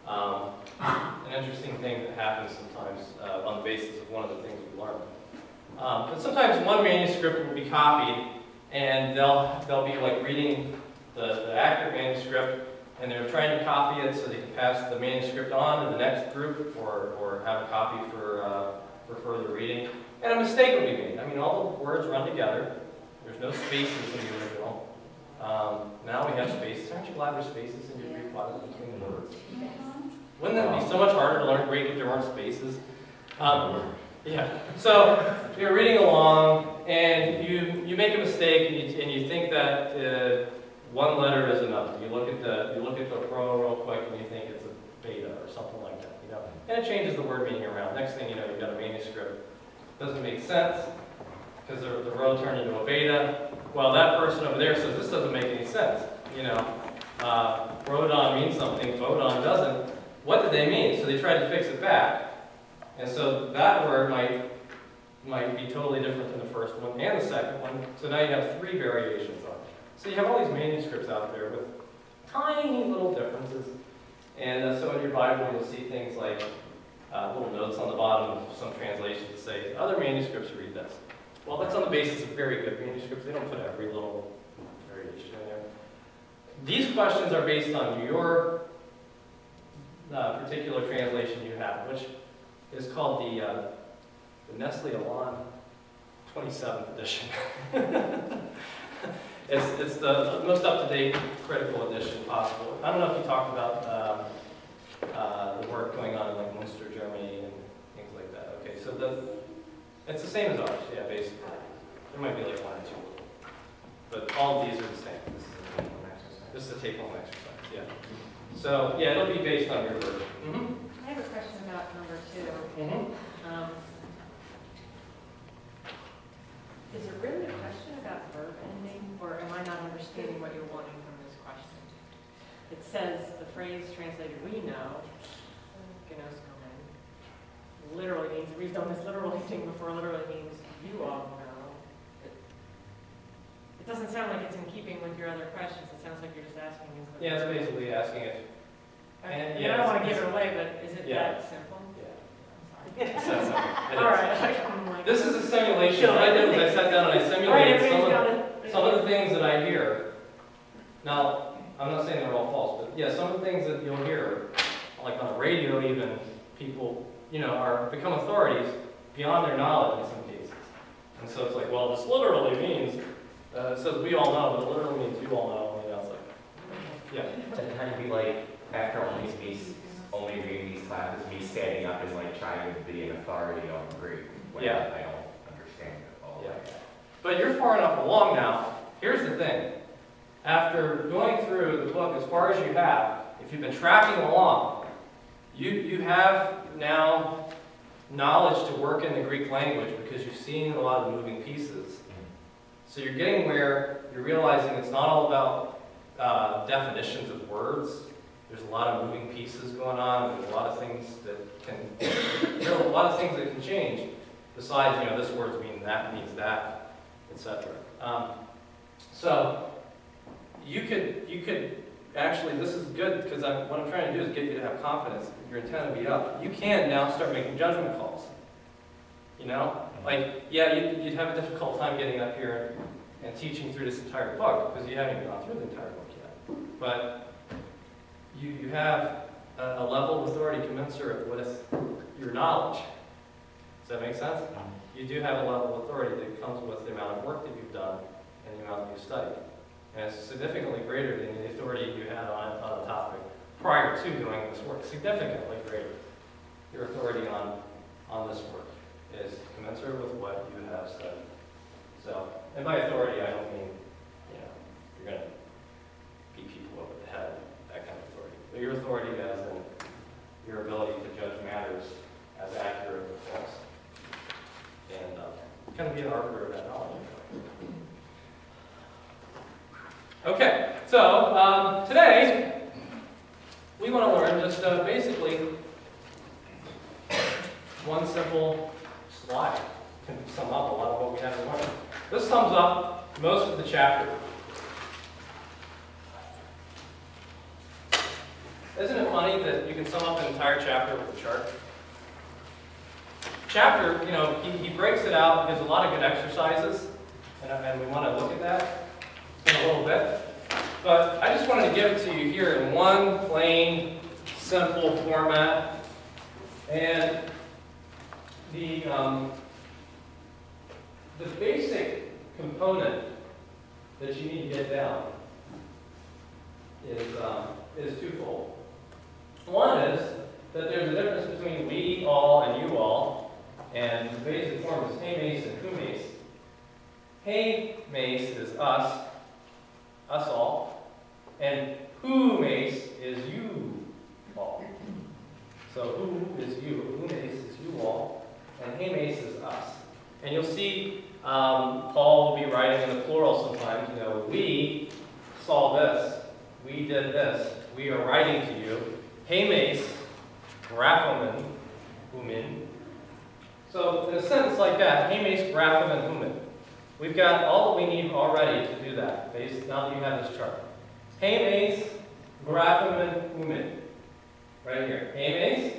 an interesting thing that happens sometimes on the basis of one of the things we learned. But sometimes one manuscript will be copied, and they'll be like reading the accurate manuscript, and they're trying to copy it so they can pass the manuscript on to the next group, or have a copy for further reading. And a mistake will be made. I mean, all the words run together. There's no spaces in the original. Now we have spaces. Aren't you glad there's spaces in your Greek Bible between the words? Wouldn't it be so much harder to learn Greek if there weren't spaces? Yeah. So you're reading along, and you make a mistake, and you think that one letter is enough. You look at the pro real quick, and you think it's a beta or something like that. You know, and it changes the word meaning around. Next thing you know, you've got a manuscript. Doesn't make sense because the row turned into a beta. Well, that person over there says this doesn't make any sense. You know, Rodon means something, Bodon doesn't. What did they mean? So they tried to fix it back, and so that word might be totally different than the first one and the second one. So now you have 3 variations on it. So you have all these manuscripts out there with tiny little differences, and so in your Bible you'll see things like little notes on the bottom of some translations that say, other manuscripts read this. Well, that's on the basis of very good manuscripts. They don't put every little variation in there. these questions are based on your particular translation you have, which is called the Nestle Aland 27th edition. It's the most up-to-date critical edition possible. I don't know if you talked about the work going on in like Munster, Germany, and things like that. Okay, so it's the same as ours, yeah, basically. There might be like one or two, but all of these are the same. This is a take-home exercise, yeah. So yeah, it'll be based on your version.
I have a question about number 2. Is it really a question about verb ending, or am I not understanding what you're wanting from this question? It says the phrase translated "we know," literally means, we've done this literally thing before, literally means you all know. It doesn't sound like it's in keeping with your other questions. It sounds like you're just asking.
Yeah, it's basically asking if.
And yeah, I don't want to give it away, but is it that simple?
Yeah. So,
all right.
This is a simulation. What I did was I sat down and I simulated some of the things that I hear. Now, I'm not saying they're all false, but yeah, some of the things that you'll hear, like on the radio even, people, become authorities beyond their knowledge in some cases. And so it's like, well, this literally means, it says we all know, but it literally means you all know. It's like, yeah.
To kind of be like, after only reading these classes, me standing up and like trying to be an authority on Greek when I don't understand it all.
Yeah. But you're far enough along now. Here's the thing. After going through the book as far as you have, if you've been tracking along, you have now knowledge to work in the Greek language because you've seen a lot of moving pieces. So you're getting where you're realizing it's not all about definitions of words. There's a lot of moving pieces going on. There's a lot of things that can change. Besides, this word means that, etc. So you could actually, this is good because what I'm trying to do is get you to have confidence. Your antenna be up. You can now start making judgment calls. Like, yeah, you'd have a difficult time getting up here and teaching through this entire book because you haven't even gone through the entire book yet. But you have a level of authority commensurate with your knowledge. Does that make sense? You do have a level of authority that comes with the amount of work that you've done and the amount that you've studied. And it's significantly greater than the authority you had on a topic prior to doing this work. Significantly greater. Your authority on this work is commensurate with what you have studied. So, and by authority, I don't mean, you're going to beat people over the head, that kind of authority. But your authority as in your ability to judge matters as accurate or false. And kind of be an arbiter of that knowledge. Okay, so today we want to learn just basically one simple slide can sum up a lot of what we have to learn. This sums up most of the chapter. Isn't it funny that you can sum up an entire chapter with a chart? Chapter, he breaks it out, gives a lot of good exercises, and we want to look at that in a little bit. But I just wanted to give it to you here in one plain, simple format. And the basic component that you need to get down is twofold. One is that there's a difference between we all and you all, and the basic form is hey mace and who mace. Hey mace is us all, and who mace is you all. So who is you, who mace is you all, and hey mace is us. And you'll see Paul will be writing in the plural sometimes, we saw this, we did this, we are writing to you. Hey mace, graphomen, humin. So in a sentence like that, hey mace, graphomen, humin. We've got all that we need already to do that, now that you have this chart. Hey mace, graphomen, humin. Right here. Hey mace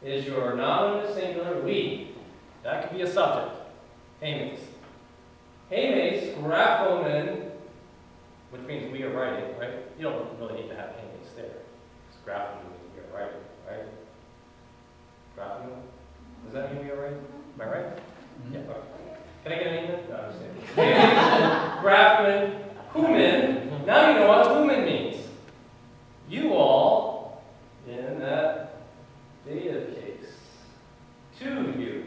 is your noun in the singular, we. That could be a subject. Hey mace. Hey mace, graphomen, which means we are writing, right? You don't really need to have anything there. It's graphing means we are writing, right? Graphing? Does that mean we are writing? Am I right? Yeah. Okay. Can I get an amen? No, I'm just kidding. Graphman, human. Now you know what human means. You all, in that dative case, to you.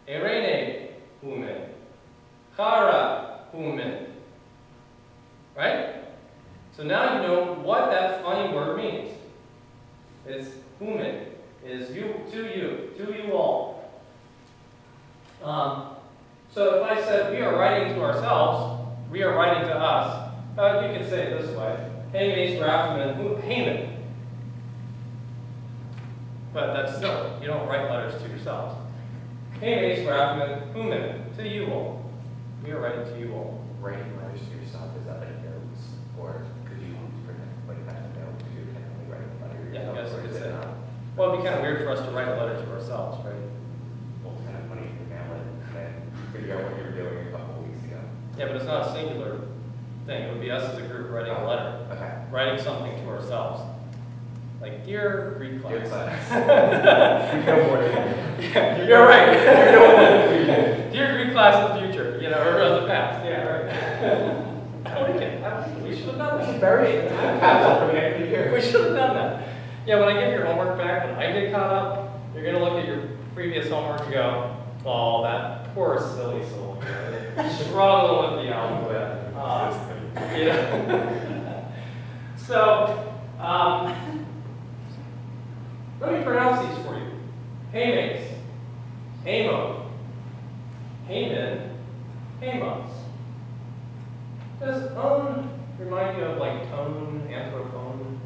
Erene human. Chara human. Right? So now you know what that funny word means. It's human. Is you, to you all. So if I said we are writing to ourselves, we are writing to us, you could say it this way. Hames, Grafman, Haman. But that's silly. You don't write letters to yourselves. Hames, Grafman, Human, to you all. We are writing to you all.
Writing letters to yourself, is that like notes? Or could you pretend like that note? Could you kind of write a letter to
Yeah, I
yourself?
guess I
Or
could
is
say
it
that.
not?
Well, it'd be kind of weird for us to write a letter to ourselves, right?
Well, it's kind of funny if you mail it and then figure out what you were doing a couple of weeks ago.
Yeah, but it's not a singular thing. It would be us as a group writing a letter.
Okay.
Writing something to ourselves. Like, dear Greek class.
Dear class. You know more than
Yeah, you're right.
you know more than we did.
Dear Greek class of the future, you know, or of the past. Yeah, right. I like it. We should have done that.
Bury it in the time capsule for the end of the year.
We should have done that. Yeah, when I give your homework back, when I get caught up, you're going to look at your previous homework and go, oh, that poor silly soul. Struggle with the alphabet. You know? So, let me pronounce these for you. Hames, Hamo, Haman, Hamos. Does remind you of like tone, anthropone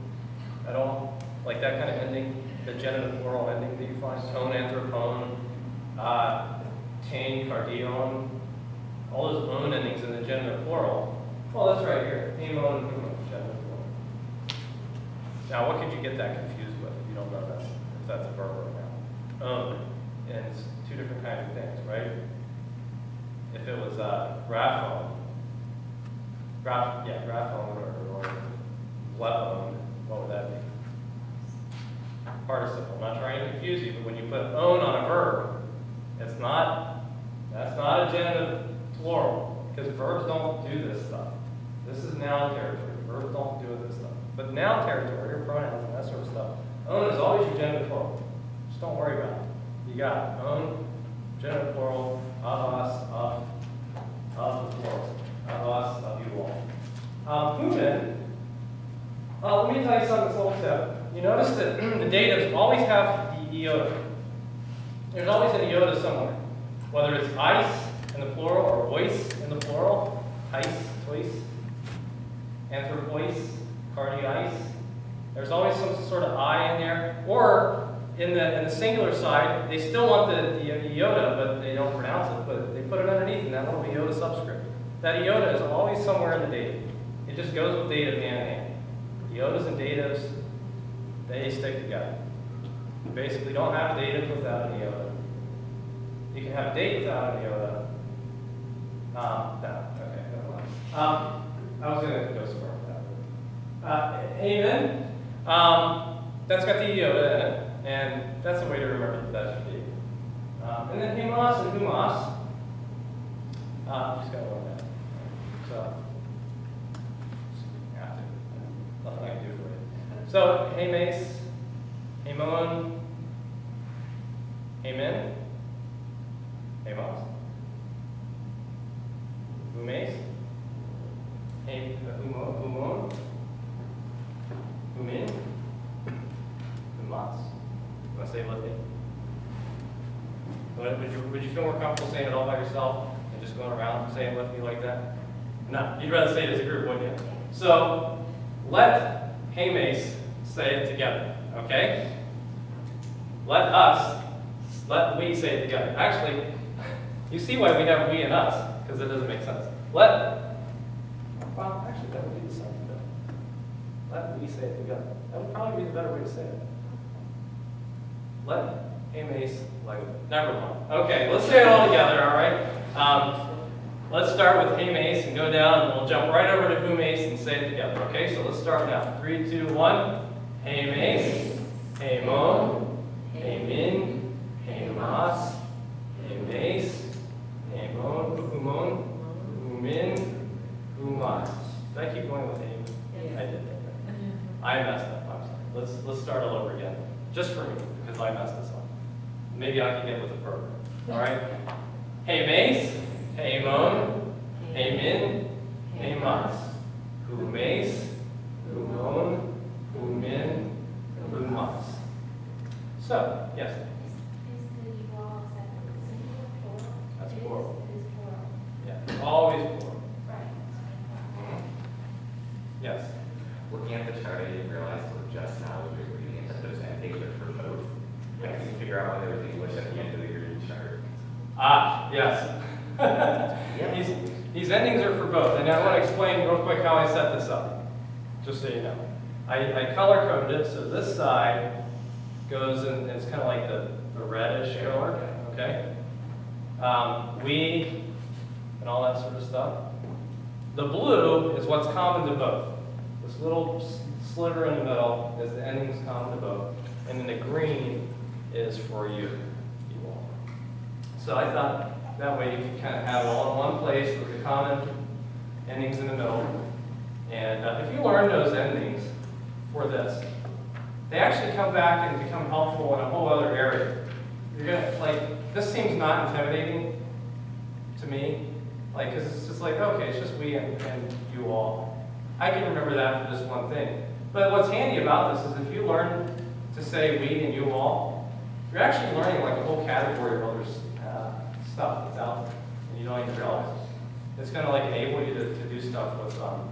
at all? Like that kind of ending, the genitive plural ending that you find? Tone, anthropone, tane, cardion, all those own endings in the genitive plural. Well, that's right here. Hamo and humo, genitive plural. Now, what could you get that confused with if you don't know that? If that's a verb or a noun. And it's two different kinds of things, right? If it was graphone, graphone or blephone, what would that be? Participle. I'm not trying to confuse you, but when you put own on a verb, that's not a genitive plural, because verbs don't do this stuff. This is noun territory. Verbs don't do this stuff. But noun territory, or pronouns and that sort of stuff, own is always your genitive plural. Just don't worry about it. You got it. Own, genitive plural, of us, of the plural, of us, of you all. Human, let me tell you something, this little tip. You notice that the datives always have the iota. There's always an iota somewhere. Whether it's ice in the plural or voice in the plural, ice, tois, anthropois, cardi-ice. There's always some sort of I in there. Or in the singular side, they still want the iota, but they don't pronounce it, but they put it underneath in that little iota subscript. That iota is always somewhere in the dative. It just goes with dative hand in hand. Iotas and datives, they stick together. You basically don't have dative without an iota. You can have date without an iota. No, okay, never mind. I was going to go somewhere with that. Haman, that's got the iota in it, and that's the way to remember that should be. And then Hemos and Humas, just got to learn that. So, you have to. Nothing I can do for you. So, Hames, Hamon, Haman, Hemos, Humes, Humon, Humin, Humas. You want to say it with me? Would you feel more comfortable saying it all by yourself and just going around saying it with me like that? No, you'd rather say it as a group, wouldn't you? So, let Hames say it together, okay? Let we say it together. Actually, you see why we have we and us, because it doesn't make sense. Well, actually, that would be the same thing. Let we say it together. That would probably be the better way to say it. Let Hames, never mind. Okay, let's say it all together, all right? Let's start with hey Mace and go down, and we'll jump right over to who Mace and say it together. Okay, so let's start now. 3, 2, 1. Hey Mace, hey Mon, hey Min, hey Mas, hey Mace, hey Mon, who Min, who Mas. Did I keep going with hey?
Yes.
I did that. I messed up. I'm sorry. Let's start all over again. Just for me, because I messed this up. Maybe I can get with the program. All right. Hey Mace, hey Mon, hey Min, hey Mas. Who Mace, who Mon, who Min, who Mas. So, yes. That's plural. Yeah, always plural. Yes.
Looking at the chart, I didn't realize until just now when we were reading it that those endings are for both. I couldn't figure out why there was English at the end of the green chart.
Ah, yes. These endings are for both. And I want to explain real quick how I set this up, just so you know. I color coded it, so this side goes in, it's kind of like the reddish color, okay? We, and all that sort of stuff. The blue is what's common to both. This little sliver in the middle is the endings common to both. And then the green is for you all. So I thought that way you can kind of have it all in one place with the common endings in the middle. And if you learn those endings for this, they actually come back and become helpful in a whole other area. You're gonna, like, this seems not intimidating to me, like, because it's just like, okay, it's just we and you all. I can remember that for this one thing. But what's handy about this is if you learn to say we and you all, you're actually learning like a whole category of other stuff that's out there, and you don't even realize it. It's going to like enable you to do stuff with some.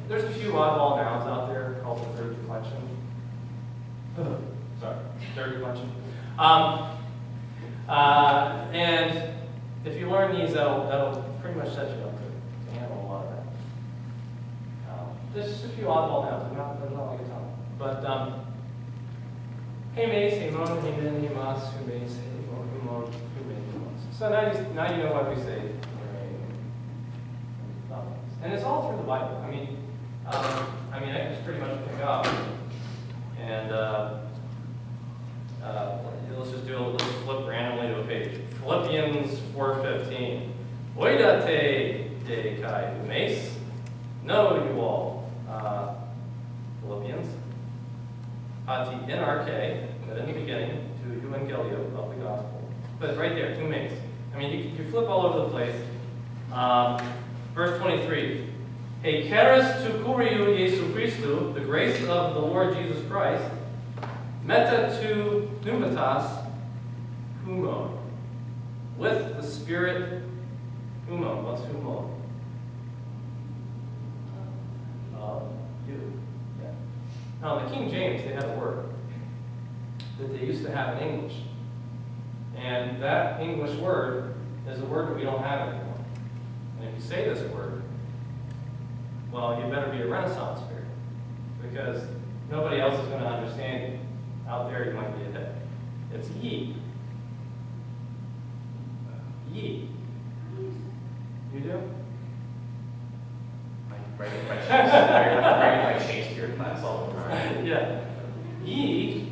There's a few oddball nouns out there called the third declension. Sorry, third declension. And if you learn these, that'll pretty much set you up to handle a lot of that. There's just a few oddball nouns. There's not like a ton. But hey Mace, hey Mon, hey Min, hey Mas, who Mace, hey Mon, who Mon, who Min, who Mas. So now you know what we say. And it's all through the Bible. I mean, I can just pretty much pick up and let's flip randomly to a page. Philippians 4:15. Oidate de kai humes. Know you all. Philippians. Ati NRK, but in the beginning, to euangelio of the gospel. But right there, humes. I mean, you flip all over the place. Verse 23. Hey, charis tu kuriou Jesu Christou, the grace of the Lord Jesus Christ, meta tu pneumatas humon, with the Spirit humon. What's humon? You. Yeah. Now, in the King James, they had a word that they used to have in English. And that English word is a word that we don't have anymore. And if you say this word, well, you better be a Renaissance fair, because nobody else is going to understand you. Out there, you might be a hit. It's ye. Ye. You do?
My Shakespeare class all the time.
Yeah. Ye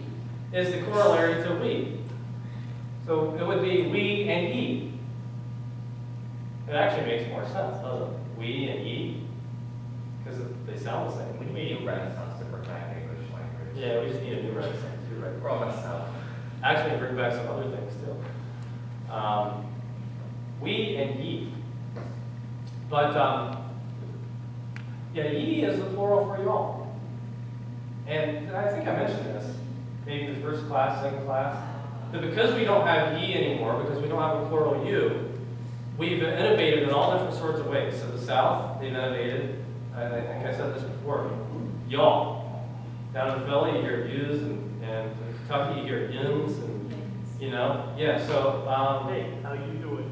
is the corollary to we. So it would be we and ye. It actually makes more sense, doesn't it? We and ye, because they sound the same.
We need Renaissance to bring back English language.
Yeah, we just need a new Renaissance. You're right.
We're all messed up.
Actually, bring back some other things too. We and ye. But yeah, ye is the plural for y'all. And I think I mentioned this, maybe the first class, second class, that because we don't have ye anymore, because we don't have a plural you, we've innovated in all different sorts of ways. So the South, they've innovated, I think I said this before, y'all. Down in Philly, you hear yous, and in Kentucky, you hear yins, and, you know, yeah, so.
Hey, how you doing?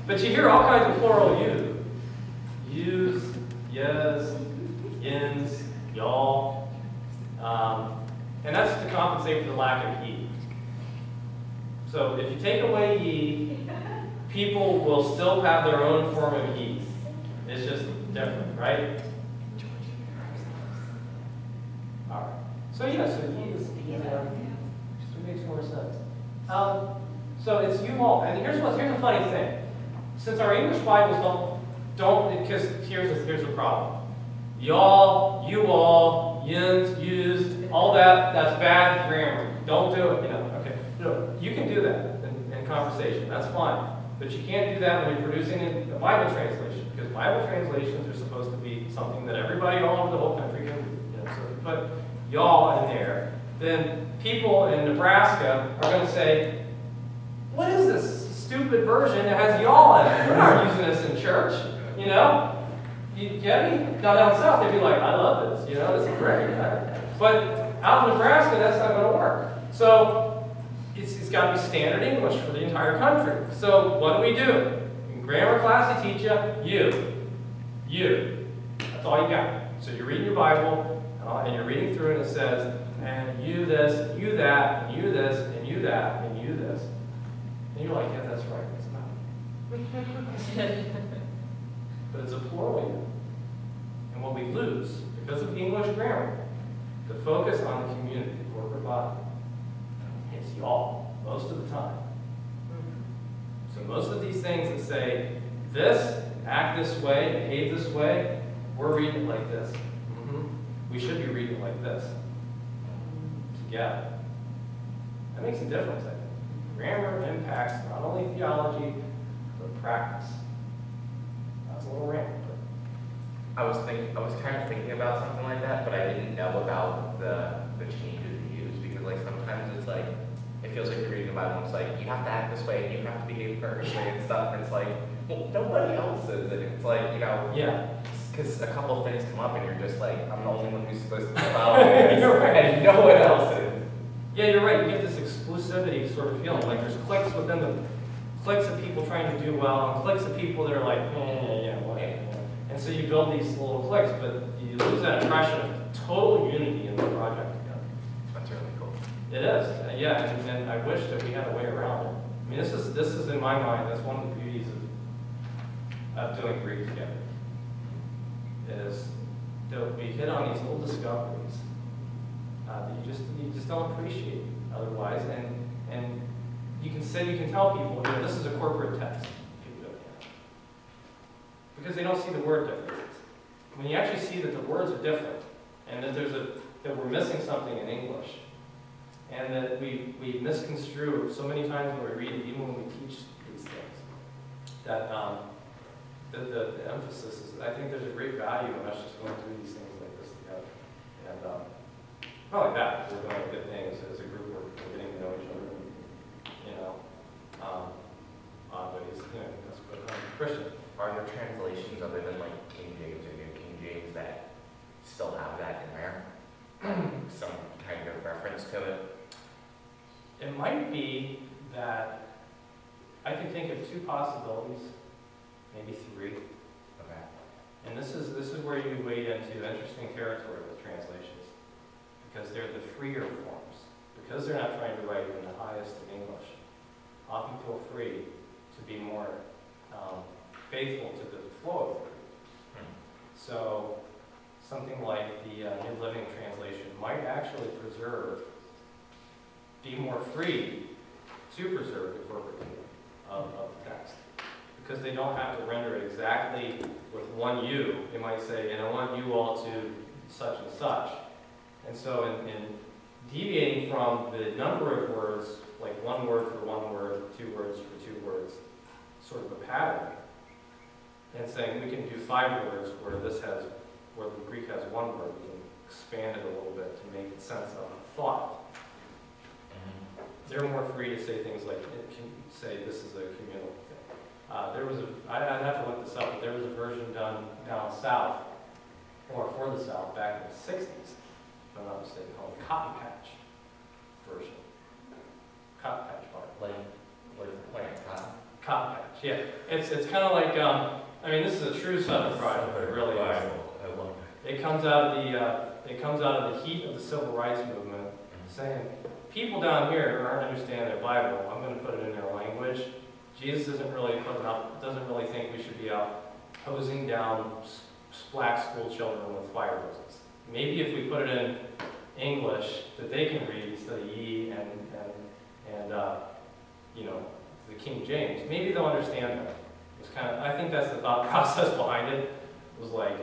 But you hear all kinds of plural you. Yous, yes, yins, y'all. And that's to compensate for the lack of ye. So if you take away ye, people will still have their own form of ye. It's just different, right? All right. So yeah, so ye is it makes more sense. So it's you all, and here's the funny thing. Since our English Bibles don't because here's the problem. Y'all, you all, yins, used, all that's bad grammar. Don't do it, okay. No, you can do that in conversation, that's fine. But you can't do that when you're producing a Bible translation, because Bible translations are supposed to be something that everybody all over the whole country can read. So if you put y'all in there, then people in Nebraska are going to say, what is this stupid version that has y'all in it? We're not using this in church, You get me? Now down south, they'd be like, I love this, this is great. But out in Nebraska, that's not going to work. So it's got to be standard English for the entire country. So what do? In grammar class, they teach you. That's all you got. So you're reading your Bible, and you're reading through, and it says, and you this, you that, and you this, and you that, and you this. And you're like, yeah, that's right. It's not. But it's a plural unit. And what we lose, because of English grammar, the focus on the community, the corporate body, it's y'all, most of the time. So most of these things that say, this, act this way, behave this way, we're reading it like this. We should be reading it like this. Together. That makes a difference, I think. Grammar impacts not only theology, but practice. That's a little random.
I was kind of thinking about something like that, but I didn't know about the changes you use, because like sometimes it's like, it feels like you're reading the Bible and it's like, you have to act this way and you have to behave perfectly and stuff, and it's like, well, nobody else is, and it's like,
yeah.
Because a couple of things come up and you're just like, I'm the only one who's supposed to be following this, and no one else is.
Yeah, you're right. You get this exclusivity sort of feeling, like there's cliques within the cliques of people trying to do well, and cliques of people that are like, and so you build these little cliques, but you lose that impression of total unity in the project together.
That's really cool.
It is, yeah, and I wish that we had a way around it. I mean, this is in my mind, that's one of the beauties of doing Greek together. Is that we hit on these little discoveries that you just don't appreciate otherwise, and you can tell people, this is a corporate text. People don't get it. Because they don't see the word differences. When you actually see that the words are different, and that we're missing something in English, and that we misconstrue so many times when we read it, even when we teach these things, that the emphasis is, I think there's a great value in us just going through these things like this together. And not like that, we're doing good things as a group, we're getting to know each other, but that's what Christian.
Are there translations other than like King James or New King James that still have that in there? Some kind of reference to it?
It might be that I can think of two possibilities, maybe three.
Okay.
And this is where you wade into interesting territory with translations, because they're the freer forms. Because they're not trying to write in the highest of English, often feel free to be more faithful to the flow of the Greek. So something like the New Living Translation might actually be more free to preserve the corporate meaning of the text. Because they don't have to render it exactly with one you. They might say, and I want you all to such and such. And so in deviating from the number of words, like one word for one word, 2 words for 2 words, sort of a pattern, and saying we can do 5 words where the Greek has 1 word, we can expand it a little bit to make sense of thought. They're more free to say things like, say this is a communal thing. I'd have to look this up, but there was a version done down south, or for the South, back in the 60s, if I'm not mistaken, called the Cotton Patch version. Cotton Patch Bar.
What is the plant?
Cotton Patch, yeah. It's kind of like, I mean, this is a true Southern pride, but it really is.
I love it.
It comes out of the heat of the civil rights movement, saying, people down here aren't understanding their Bible. I'm going to put it in their language. Jesus isn't really putting up, doesn't really think we should be out hosing down black school children with fire hoses. Maybe if we put it in English that they can read instead of ye and you know, the King James, maybe they'll understand that. It's kind of, I think that's the thought process behind it. It was like,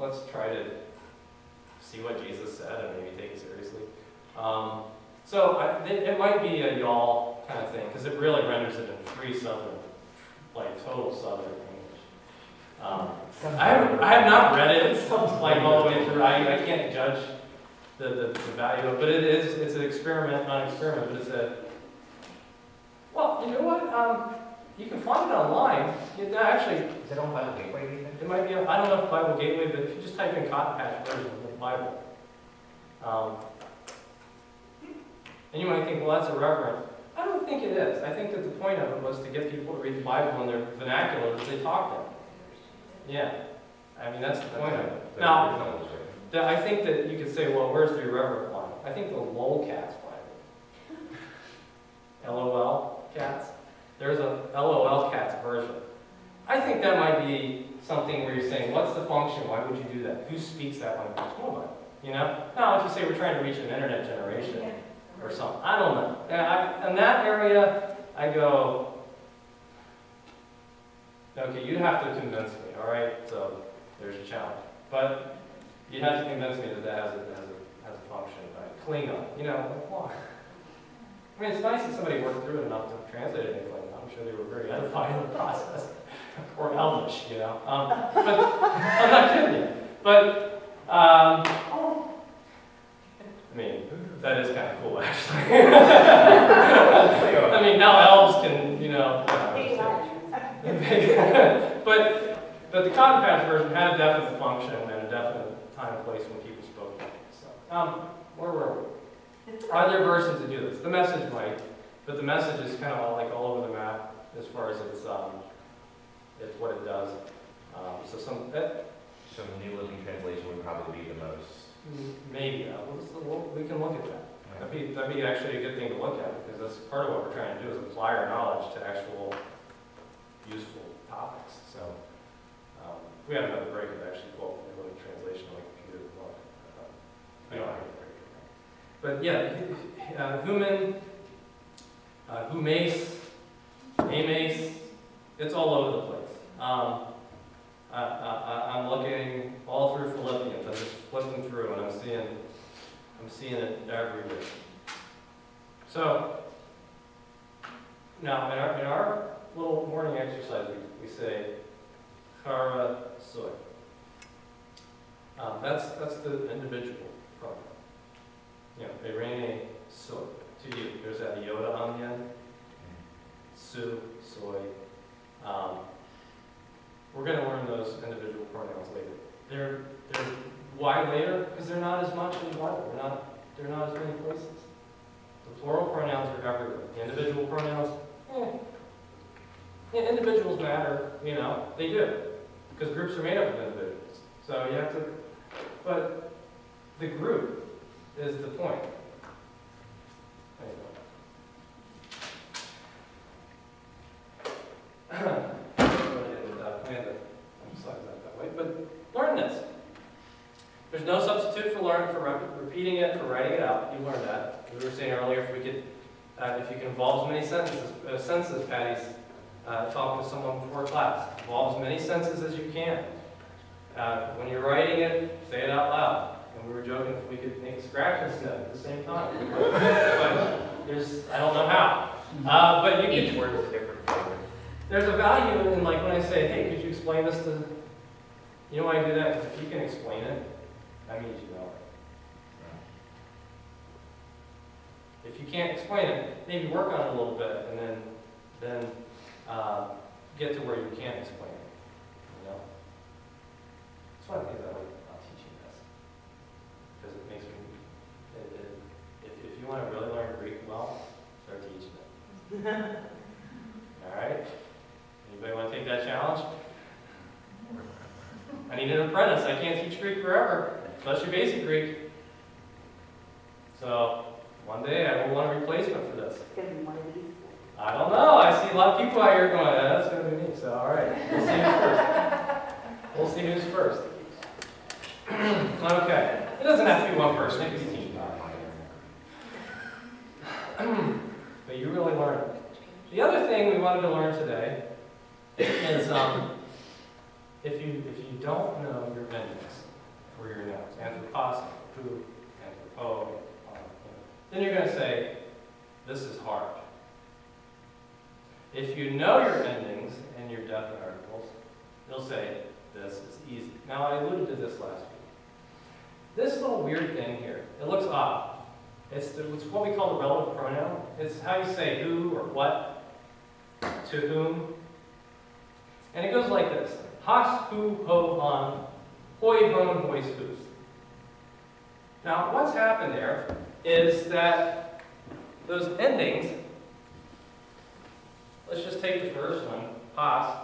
let's try to see what Jesus said and maybe take it seriously. It might be a y'all kind of thing, because it really renders it in free Southern, like total Southern English. I have not read it like all the way through. I can't judge the value of it, but it's an experiment, not an experiment, but it's a, well, you know what? You can find it online. Actually,
Is it on Bible Gateway, do you think?
it might be, I don't know if Bible Gateway, but if you just type in Cotton Patch version of the Bible, and you might think, well, that's irreverent. I don't think it is. I think that the point of it was to get people to read the Bible in their vernacular that they talk in. Yeah. I mean, that's the point of it. Now, I think that you could say, well, where's the irreverent line? I think the lolcats Bible. LOL cats. There's a LOL cats version. I think that might be something where you're saying, what's the function? Why would you do that? Who speaks that language? Nobody. You know? Now, if you say we're trying to reach an internet generation or something, I don't know. In that area, I go, okay, you'd have to convince me, all right? So there's a challenge. But you'd have to convince me that that has a function. Right? Klingon, you know, like why? I mean, it's nice that somebody worked through it enough to translate it in Klingon. I'm sure they were very edified in the process. Or Elvish, you know. But I'm not kidding you. But, I mean, that is kind of cool, actually. I mean, now elves can, you know. But the Cotton Patch version had a definite function and a definite time and place when people spoke it. So, where were we? Are there versions that do this? The Message might, but the Message is kind of all over the map as far as it's what it does. So
the New Living Translation would probably be the most.
Maybe we can look at that. Yeah. That'd be actually a good thing to look at, because that's part of what we're trying to do is apply our knowledge to actual useful topics. So we have another break of actually quote New Living Translation on the computer. We don't have a break. But yeah, human, humace, amace, it's all over the place. I'm looking all through Philippians. I'm just flipping through, and I'm seeing it everywhere. So now in our little morning exercise, we say kara soy. That's the individual pronoun. You know, erene soy, to you. There's that iota on the end. Su, soy. We're going to learn those individual pronouns later. They're why later? Because they're not as much in the Bible. They're not as many places. The plural pronouns are everywhere. The individual pronouns, yeah, individuals matter. You know, they do, because groups are made up of individuals. So you have to, but the group is the point. But learn this. There's no substitute for repeating it, for writing it out. You learned that. We were saying earlier, if you can involve as many senses, Patty's talking to someone before class. Involve as many senses as you can. When you're writing it, say it out loud. And we were joking if we could make scratch and sniff at the same time. But I don't know how. But you
Each word is a different flavor.
There's a value in, like, when I say, hey, could you explain this to, you know why I do that? Because if you can explain it, that means you know it. If you can't explain it, maybe work on it a little bit, and then get to where you can explain it. You know? That's one of the things I like about teaching this. Because it makes me, if you want to really learn Greek well, start teaching it. All right? Anybody want to take that challenge? I need an apprentice. I can't teach Greek forever, especially basic Greek. So one day I will want a replacement for this. I don't know. I see a lot of people out here going, that's going to be me. So, all right. We'll see who's first. We'll see who's first. Okay. It doesn't have to be one person. It can be a team. But you really learn it. The other thing we wanted to learn today is if you don't know your endings for your nouns, anthropos, who, anthropo, then you're going to say, this is hard. If you know your endings and your definite articles, you'll say, this is easy. Now, I alluded to this last week. This little weird thing here, it looks odd. It's what we call the relative pronoun. It's how you say who or what to whom. And it goes like this. Has, hu, ho, han, hoi, hon, hois, whos. Now, what's happened there is that those endings, let's just take the first one, has.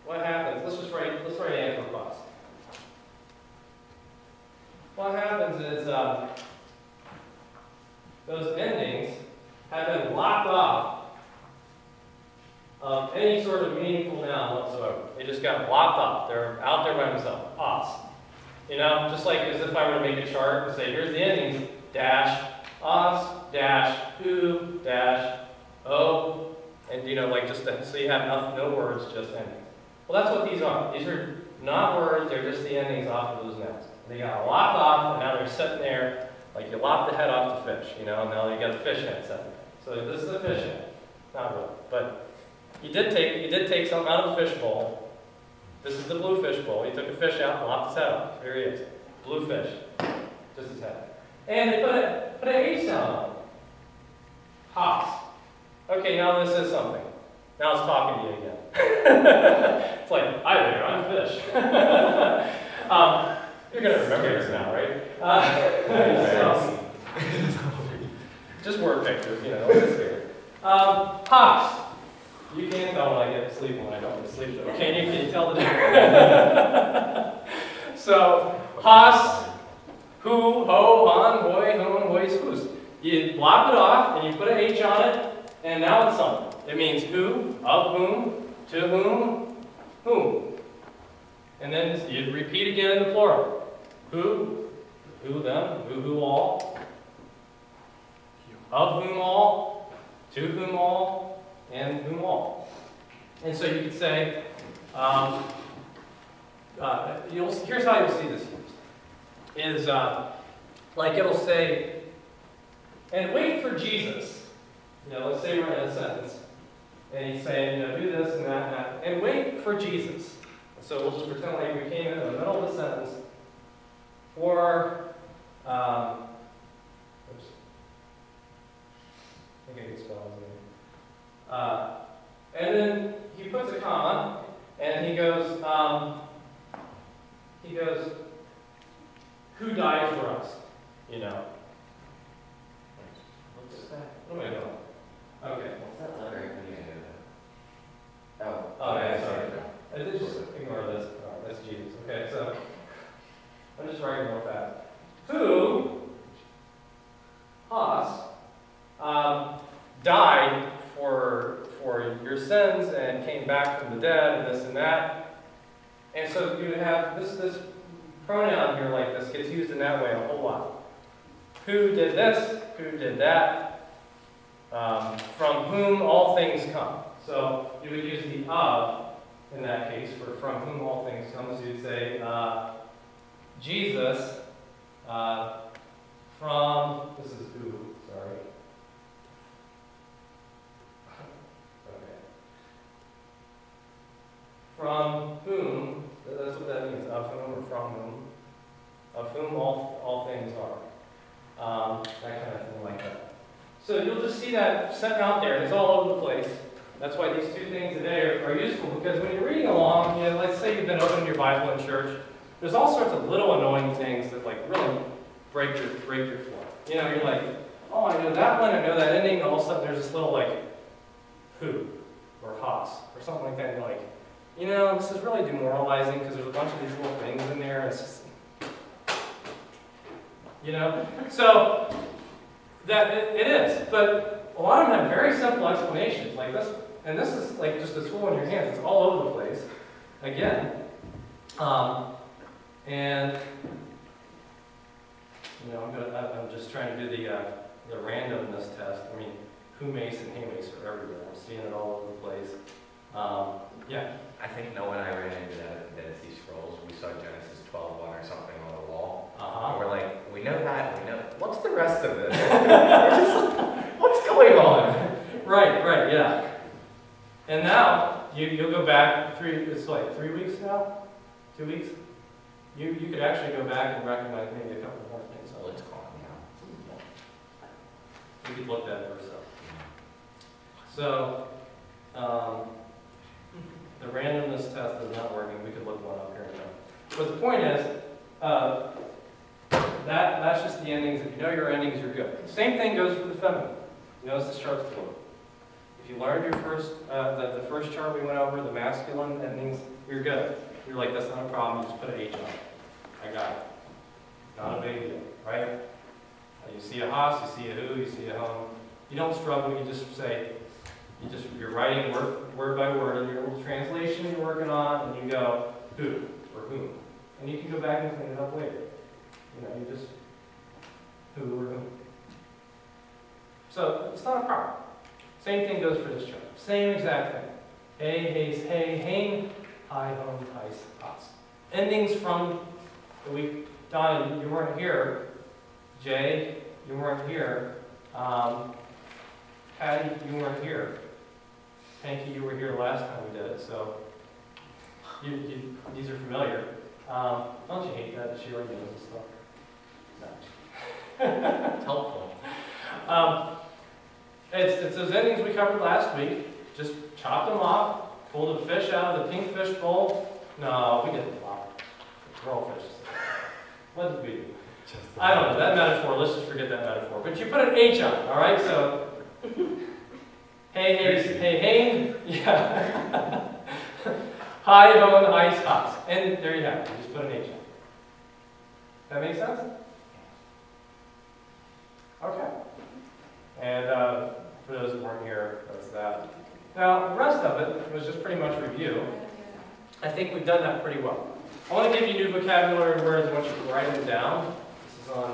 What happens? Let's write anthropos. What happens is those endings have been locked off of any sort of meaningful noun whatsoever. They just got blocked off. They're out there by themselves. Os. You know, just like as if I were to make a chart and say, here's the endings, dash, os, dash, who, dash, o, and you know, like just so you have no words, just endings. Well, that's what these are. These are not words, they're just the endings off of those nouns. They got locked off, and now they're sitting there like you lop the head off the fish, you know, and now you got a fish head sitting there. So this is a fish head. Not really, but you did take something out of the fish bowl. This is the blue fish bowl. You took a fish out and lopped his head off. Here he is. Blue fish. Just his head. And they put an H sound on it. Hops. Okay, now this is something. Now it's talking to you again. It's like, hi there, I'm a fish. You're going to remember this now, right? Just word pictures, you know, it's weird. Hops. You can't tell when I get to sleep when I don't get to sleep, though. Can you tell the difference? So, has, who, ho, han, hoi, hon, hois, whos. You block it off, and you put an H on it, and now it's something. It means who, of whom, to whom, whom. And then you repeat again in the plural. Who, them, who, all. Of whom all, to whom all, and whom all. And so you could say, here's how you'll see this used. Is like it'll say, and wait for Jesus. You know, let's say we're in a sentence. And he's saying, you know, do this and that, and wait for Jesus. So we'll just pretend like we came in the middle of the sentence for, oops. I think I can spell his name. And then he puts a comma, and he goes, who died for us? You know. What's that? What am I doing? Okay.
What's that letter?
Oh, yeah, sorry. Just ignore this. Oh, that's Jesus. Okay, so I'm just writing real fast. Who, us, died for your sins and came back from the dead and this and that. And so you have this pronoun here like this gets used in that way a whole lot. Who did this? Who did that? From whom all things come. So you would use the of in that case for from whom all things come. So you'd say Jesus from, this is who, sorry. Okay. From whom, that's what that means, of whom or from whom. Of whom all things are. That kind of thing like that. So you'll just see that sent out there, and it's all over the place. That's why these two things today are useful, because when you're reading along, you know, let's say you've been opening your Bible in church, there's all sorts of little annoying things that like really break your flow. You know, you're like, oh, I know that one, I know that ending, and all of a sudden there's this little like who or has or something like that, and you're like, you know, this is really demoralizing because there's a bunch of these little things in there, and it's just, you know? So It is, but a lot of them have very simple explanations like this, and this is like just a tool in your hands. It's all over the place. Again, and you know, I'm just trying to do the randomness test. I mean, who mace and hey mace are everywhere. I'm seeing it all over the place. Yeah.
I think Noah and I ran into that at the Dead Sea Scrolls. We saw Genesis 12:1 or something on the wall. And we're like, we know that, we know. What's the rest of this? What's going on?
Right, yeah. And now, you'll go back it's like 3 weeks now? 2 weeks? You could actually go back and recognize maybe a couple more things.
So let's call it now.
You could look that for yourself. So, the randomness test is not working. We could look one up here in a minute. But the point is, that's just the endings. If you know your endings, you're good. Same thing goes for the feminine. Notice the chart's blue. If you learned your first, the first chart we went over, the masculine endings, you're good. You're like, that's not a problem. You just put an H on it. I got it. Not a big deal, right? You see a Haas, you see a who, you see a home. You don't struggle. You just say, you're writing word by word in your little translation you're working on, and you go who or whom, and you can go back and clean it up later. You know, you just who or whom. So it's not a problem. Same thing goes for this chart. Same exact thing. Hey, haze, hey, hain, hi, home, heis, has. Endings from the week. Donna, you weren't here. Jay, you weren't here. Patty, you weren't here. Hanky, you were here last time we did it, so these are familiar. Don't you hate that she already knows this stuff? No.
It's helpful.
It's those endings we covered last week. Just chopped them off, pulled a fish out of the pink fish bowl. No, we didn't flop. Roll fish. What did we do? I don't know, that metaphor, let's just forget that metaphor. But you put an H on it, all right? So, hey, hey, hain, yeah. Hi, hon, heis, has. And there you have it, you just put an H on it. That make sense? Okay. And for those that weren't here, that's that. Now, the rest of it was just pretty much review. I think we've done that pretty well. I want to give you new vocabulary words. I want you to write them down. This is on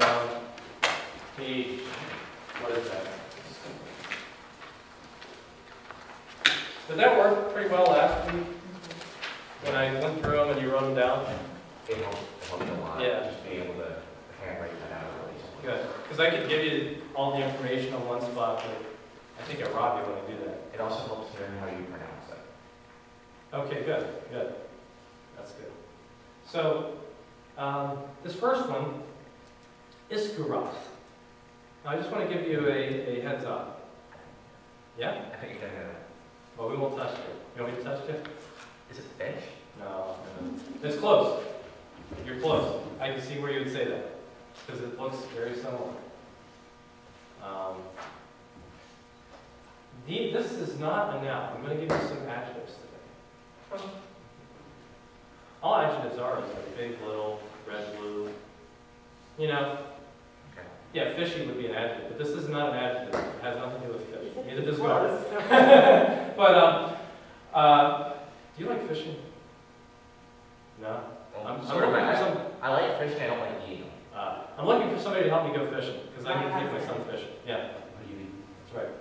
page, what is that? Did that work pretty well last week? When I went through them and you wrote them down?
It helped a lot.
Yeah.
Just being able to handwrite that out at least.
Good. Because I could give you all the information on one spot, but I think I rob you when I do that.
It also helps learn how you pronounce it.
Okay, good, good. That's good. So, this first one, iskuros. Now, I just want to give you a heads up. Yeah?
I think you're gonna know that.
Well, we won't touch it. You want me to touch it?
Is it fish?
No. It's close. You're close. I can see where you would say that. Because it looks very similar. This is not a noun. I'm going to give you some adjectives today. All adjectives are like big, little, red, blue. You know?
Okay.
Yeah, fishy would be an adjective, but this is not an adjective. It has nothing to do with fish. Neither does garden. But, do you like fishing? No?
Well,
I'm looking for some.
I like fishing, I don't like eating.
I'm looking for somebody to help me go fishing, because I need to take my son fishing. Yeah,
What do you need?
that's right.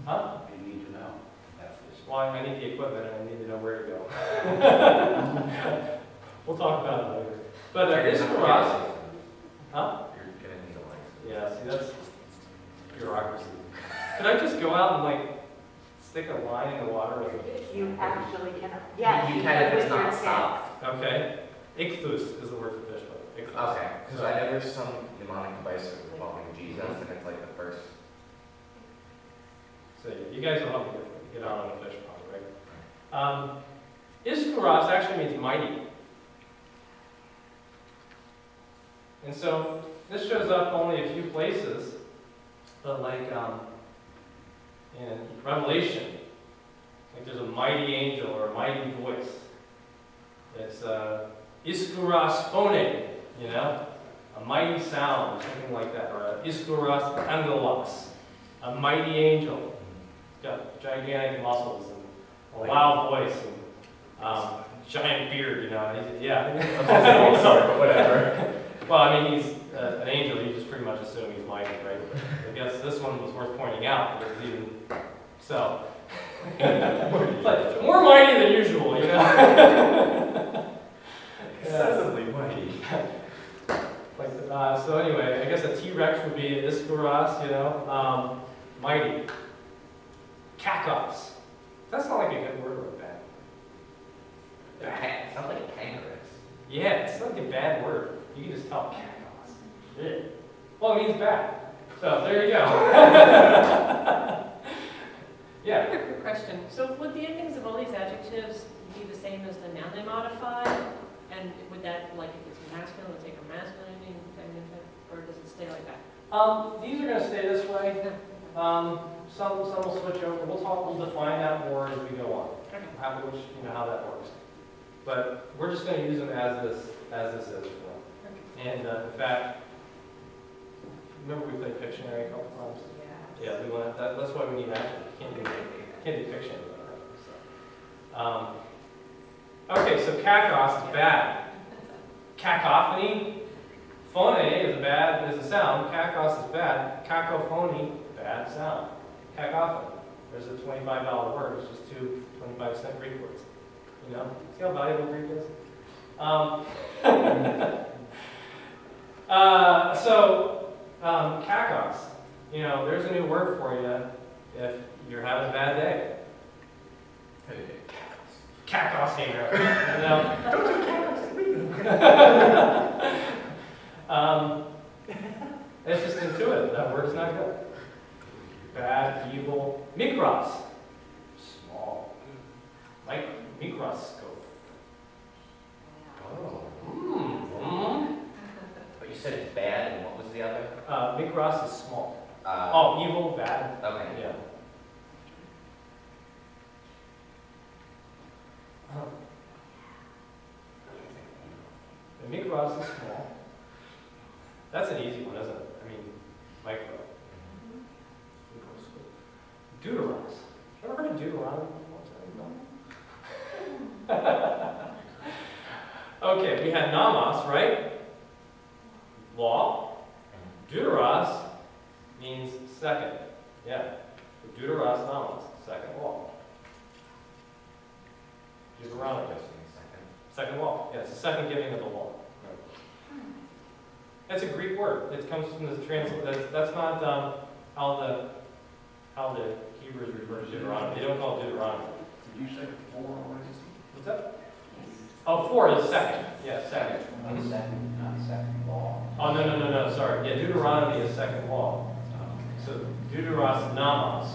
Huh?
What do you need to know? That's this.
Well, I need the equipment and I need to know where to go. We'll talk about it later. But iskuros. Huh?
You're gonna need a license.
Yeah, see, that's bureaucracy. Could I just go out and like stick a line in the water with it?
You actually can, yes.
You can if it's not stopped.
Okay. Ichthus is the word for fish, but ichthus.
Okay, because I know there's some mnemonic device involving Jesus, and it's like the first.
So you guys will help me get out on a fish pond, right? Iskuros actually means mighty. And so this shows up only a few places, but like in Revelation, like there's a mighty angel or a mighty voice. It's iskuros phone, you know, a mighty sound or something like that, or Iskouros Angelos, a mighty angel. He's got gigantic muscles and a loud voice and giant beard, you know. Yeah.
I'm sorry, but whatever.
Well, I mean, he's an angel. You just pretty much assume he's mighty, right? But I guess this one was worth pointing out because even so, it's like more mighty than usual, you know.
Excessively mighty.
Like, so anyway, I guess a T-Rex would be Iskouros, you know. Mighty. Kakos. That's not like a good word or bad.
It sounds like a kangaroo.
Yeah, it's like a bad word. You can just tell Kakos. Yeah. Well, it means bad. So there you go.
I have a quick question. So would the endings of all these adjectives be the same as the noun they modify? And would that, like, if it's masculine, would it take a masculine ending, or does it stay like that?
These are going to stay this way. Some will switch over. We'll define that more as we go on.
Okay.
How that works. But we're just going to use them as this is. And in fact, remember we played Pictionary a couple times. Yeah, we want that's why we need action. Can't do Pictionary. So. Okay, so kakos is bad. Cacophony. Phone is a sound. Kakos is bad. Cacophony, bad sound. Cacophony. There's a $25 word. It's just two 25-cent Greek words. You know? See how valuable Greek is? Kakos. You know, there's a new word for you if you're having a bad day. Kakos hanger. You know?
Don't do kakos.
It's just intuitive. That word is not good. Bad, evil. Mikros. Small. Like microscope.
Oh.
Mm.
But you said it's bad, and what was the other?
Mikros is small. Evil, bad.
Okay.
Yeah. The mikros is small. That's an easy one, isn't it? I mean, micro. Deuteros. Ever heard of Deuteronomy before? Okay, we had nomos, right? Law. Deuteros means second. Yeah. Deuteros nomos, second law. Deuteronomy. Second law. Yeah, it's the second giving of the law. That's a Greek word. It comes from the that's not how the Hebrews refer to Deuteronomy. They don't call it Deuteronomy.
Did you say 4 already?
What's that? Oh, 4 is second. Yeah, second.
Not second law.
Oh, no, sorry. Yeah, Deuteronomy is second law. So Deuteros nomos.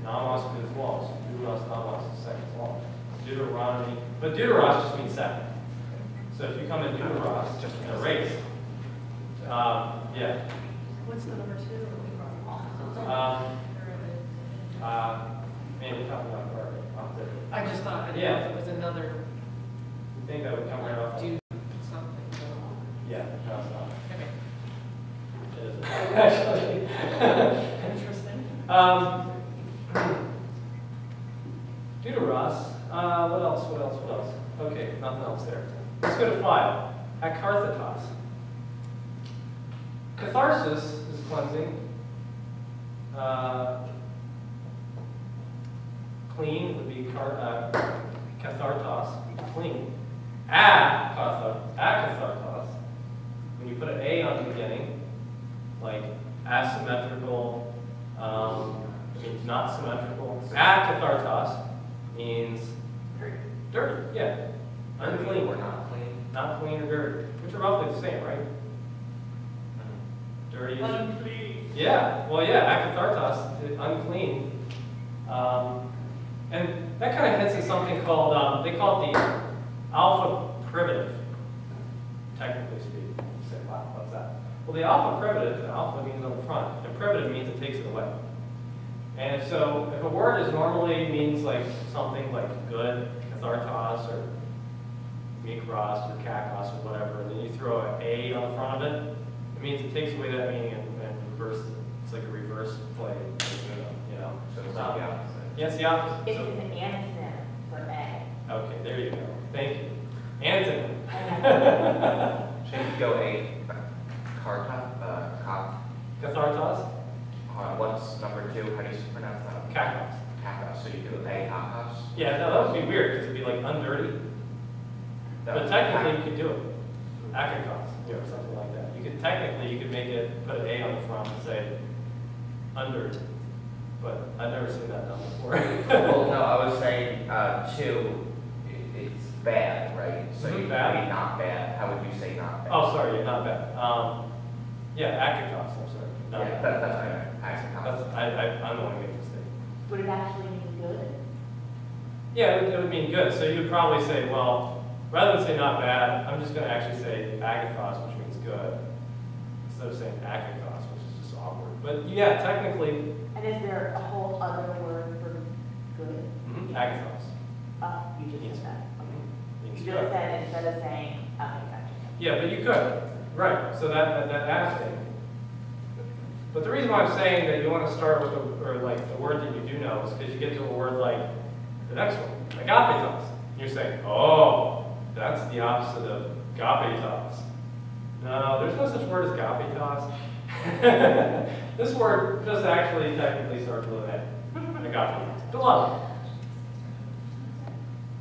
Nomos means law. So Deuteros nomos is second law. Deuteronomy. But Deuteros just means second. So if you come in Deuteros, just in a race. Yeah.
What's the number 2?
Maybe talking about
I just thought, I didn't know if it was another,
You think that would come right off?
do something.
Yeah, no, it's not.
Okay.
It isn't. Actually.
Interesting.
Deuteros. What else? Okay, nothing else there. Let's go to 5. Akarthatos. Catharsis is cleansing. Clean would be kathartos, clean. Akathartos. When you put an A on the beginning, like asymmetrical, means not symmetrical. Akathartos means dirty. Yeah, unclean.
Or not clean.
Not clean or dirty, which are roughly the same, right? Dirty is
Unclean.
yeah. Well, yeah. Akathartos, unclean, and that kind of hits in something called they call it the alpha privative. Technically speaking, you say, wow, what's that? Well, the alpha privative. The alpha means on the front, and privative means it takes it away. And so, if a word is normally means like something like good, kathartos, or mikros, or kakos, or whatever, and then you throw an A on the front of it, it means it takes away that meaning and reverse. It's like a reverse play, you know.
So it's not the opposite.
Yeah, it's the opposite.
It's
So-
an antonym for A.
okay, there you go. Thank you. Antonym.
Should you go a carta,
Cathartos?
what's number 2? How do you pronounce that?
Kakos.
Kakos. So you do a kakos?
Yeah, no, that would be weird because it'd be like undirty. But technically, you could do it. Akakos, or something like that. You could make it, put an A on the front and say undirt. But I've never seen that done before.
Well, no, I was saying 2, it's bad, right? So you
Bad?
say not bad. How would you say not bad?
Oh, sorry, yeah, not bad. Yeah, Akakos, I'm sorry. Not
yeah,
bad.
that's right.
I'm the one who made a mistake.
Would it actually mean good?
Yeah, it would mean good. So you'd probably say, well, rather than say not bad, I'm just going to actually say agathos, which means good, instead of saying akakos, which is just awkward. But yeah, technically,
And is there a whole other word for good?
agathos
You just said that. Okay.
means
You
good.
just said instead of saying, okay, gotcha.
Yeah, but you could. Right, so that adds thing. But the reason why I'm saying that you want to start with the word that you do know is because you get to a word like the next one, agapetos. You're saying, oh, that's the opposite of gapetos. No, there's no such word as gapetos. This word just actually technically starts with an A. Agapetos. Beloved.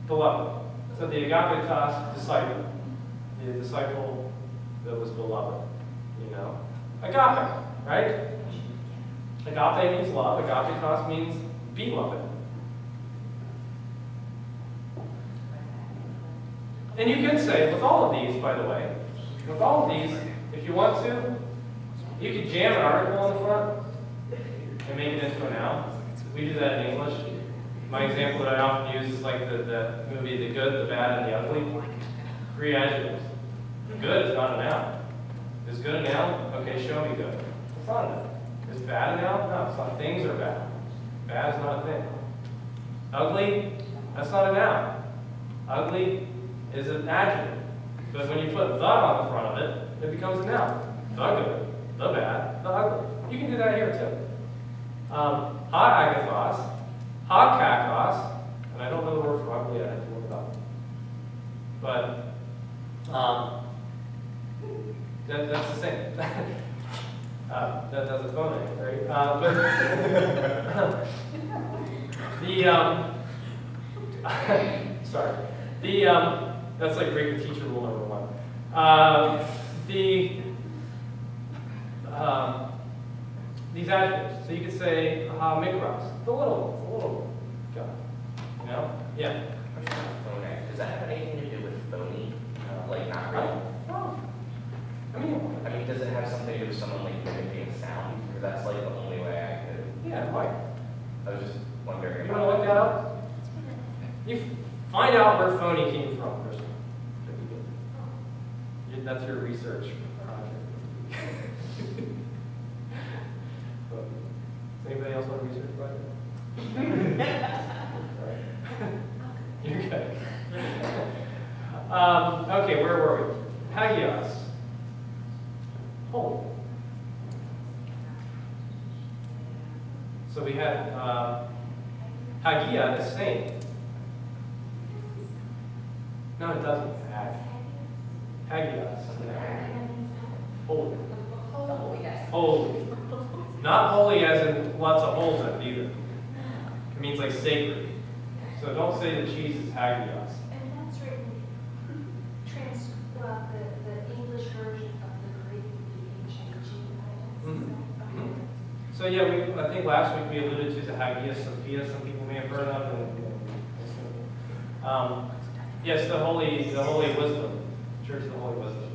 Beloved. So the agapetos, disciple. The disciple that was beloved. You know? Agape, right? Agape means love. Agapetos means beloved. And you can say, with all of these, by the way, with all of these, if you want to, you could jam an article on the front and make it into a noun. We do that in English. My example that I often use is like the movie The Good, the Bad, and the Ugly. 3 adjectives. Good is not a noun. Is good a noun? Okay, show me good. It's not a noun. Is bad a noun? No, it's not. Things are bad. Bad is not a thing. Ugly, that's not a noun. Ugly is an adjective. But when you put the on the front of it, it becomes a noun. The good, the bad, the ugly. You can do that here too. Ha agathos, ha kakos, and I don't know the word for ugly, I have to look it up. But that's the same. That's a phone name, right? Sorry. That's like break the teacher rule number 1. These adjectives. So you could say mikros, the little guy. You know? Yeah.
Phone. Does that have anything to do with phony? Like not real?
Oh. I mean,
does it have something to do with someone like mimicking sound? Because that's like the only way I could.
yeah, it might.
I was just wondering.
You want to look that up? You find out where phony came from, Kristen. That's your research project. Does anybody else want a research project? Right. You're good. Okay, where were we? Hagios. Holy. So we had Hagia, the saint. No, it doesn't. Hagios. Holy. Holy. Not holy as in lots of holes in it either. It means like sacred. So don't say that cheese is hagios.
And that's written, the English version of the Greek would be H-A-G-I-S.
So yeah, I think last week we alluded to the Hagia Sophia. Some people may have heard of it. Yes, the holy wisdom, Church of the Holy Wisdom.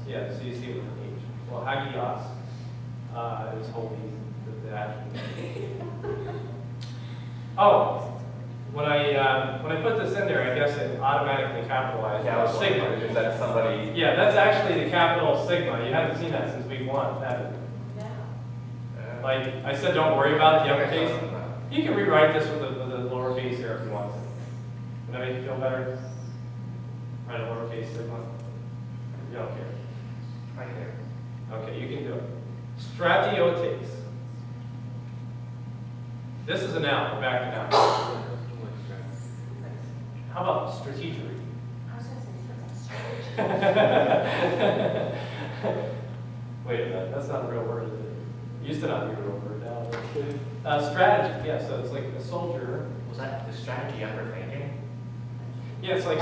Yeah, so you see it with an H. Well, Hagios is holy, the adjective. Oh, when I put this in there, I guess it automatically capitalized.
Yeah, I was
sigma.
wondering, is that somebody?
Yeah, that's actually the capital sigma. You haven't seen that since week 1. Have you? Like I said, don't worry about the uppercase. You can rewrite this with a lowercase here if you want to. Would that make you feel better? Write a lowercase sigma. You don't care.
I care.
Okay, you can do it. Stratiotes. This is a noun. We're back to noun. How about strategery?
I was gonna say strategy.
Wait a minute, that's not a real word, is it? It used to not be a real word now. Strategy, yeah, so it's like a soldier.
Was that the strategy upper thinking?
Yeah, it's like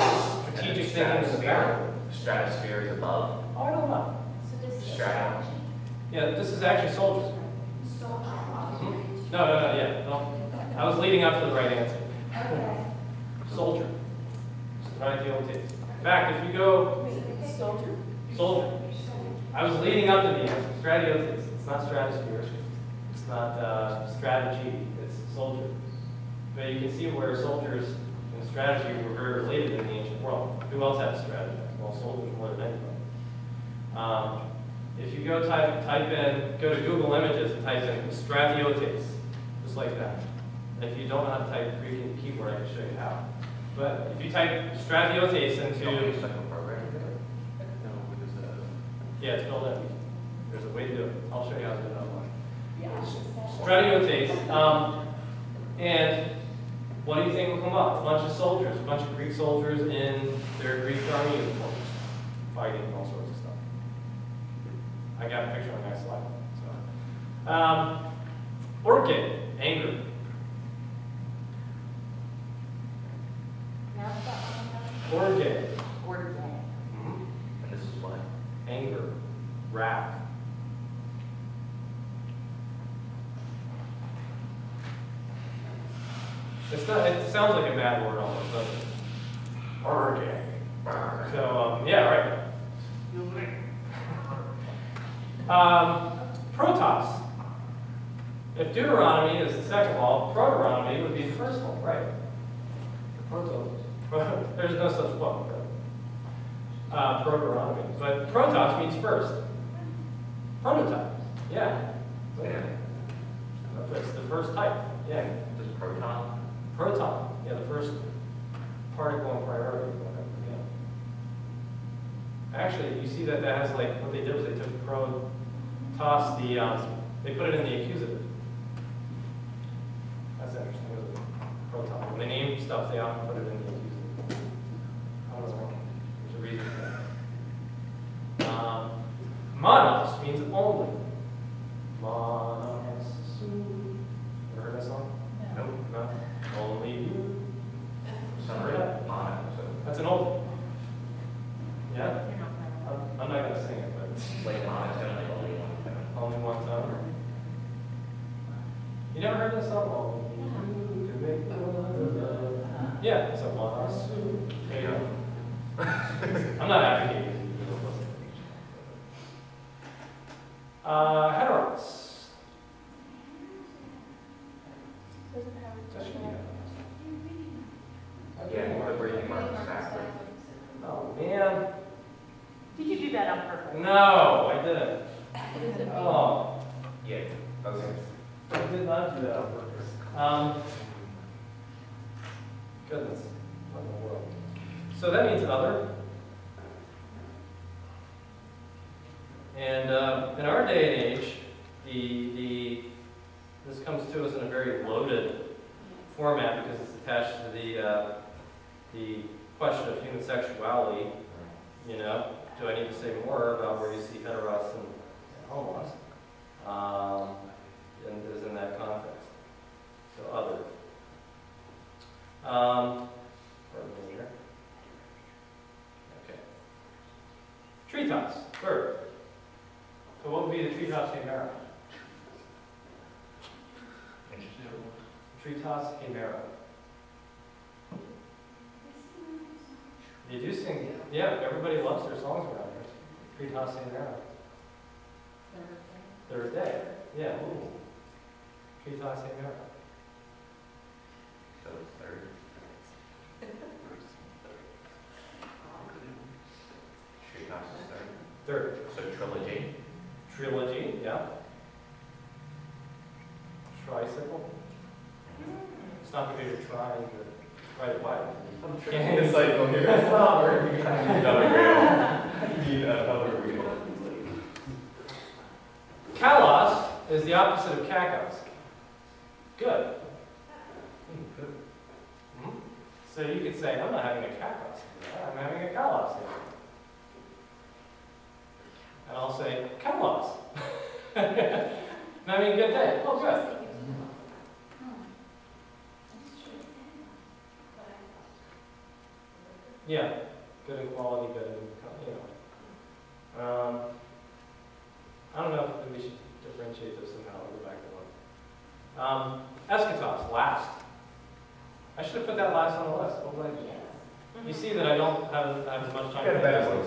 strategic thinking in the back.
Stratosphere is above.
Oh, I don't know.
So this is
Strategy.
Yeah, this is actually soldiers.
soldier.
No, yeah, no. I was leading up to the right answer.
Okay.
Soldier. Stratiotes. In fact, if you go
Soldier?
soldier, I was leading up to the answer. Stratiotes. It's not stratosphere. It's not strategy. It's soldier. But you can see where soldiers and strategy were very related in the ancient world. Who else had strategy? Well, soldiers more than anybody. If you go go to Google Images and type in stratiotes, just like that. And if you don't know how to type Greek in the keyboard, I can show you how. But if you type stratiotes into, yeah, it's built in. There's a way to do it. I'll show you how to do it online. Stratiotes, and what do you think will come up? A bunch of soldiers, a bunch of Greek soldiers in their Greek army uniforms, fighting and all sorts of stuff. I got a picture on the next slide. So, orge, anger. Orge.
And this is what?
Anger, wrath. It's not, it sounds like a bad word almost, doesn't it? Orge. So, yeah, right. Protos. If Deuteronomy is the second law, Proteronomy would be the first one, right? Protos. There's no such book, right? Proteronomy. But protos means first. Prototype. Yeah. It's the first type. Yeah.
This is proton.
Proton. Yeah, the first particle in priority. Yeah. Actually, you see that has like, what they did was they took protos, they put it in the accusative. That's interesting, isn't it? Proton. When they name stuff, they often put it in the accusative. I don't know. There's a reason for that. Monos means only. Monos. Ever heard that song?
Nope.
No? Only you.
Sorry. Mono.
That's an old. Yeah?
You're not right.
I'm not going to sing it, but
Like monotone, like only one tone.
only one tone. You never heard this song? Only you can make the love. Yeah, it's a monos. There you go. I'm not advocating. Heteros. That should be heteros.
Yeah, the breathing mark is backward.
Oh, man.
Did you do that on purpose?
No, I didn't. Oh,
Yeah. Okay.
I did not do that on purpose. Goodness. What in the world? So that means other. And in our day and age, this comes to us in a very loaded format because it's attached to the question of human sexuality. You know, do I need to say more about where you see heteros and homos? And is in that context. So other. Pardon me here. Okay. Treetops, third. So what would be the treetops chimera? Treetops chimera. They do sing, yeah, everybody loves their songs around here. Treetops chimera. Third day. Yeah. Treetops chimera.
So it's third. Treetops is third.
Third.
So trilogy.
Trilogy, yeah. Tricycle. It's not because you're trying to ride a bike.
I'm trying to cycle here. It's not working. I need another wheel. I need another wheel.
Kalos is the opposite of kakos. Good. Good. So you could say, I'm not having a kakos. I'm having a kalos. And I'll say, kalos. I mean, good day. Oh, good. Yeah, good in quality, good in, you know. I don't know if we should differentiate this somehow. I'll go back to one. Eschatos, last. I should have put that last on the list. What did I do? You see that I don't have as much time.
You got a better one.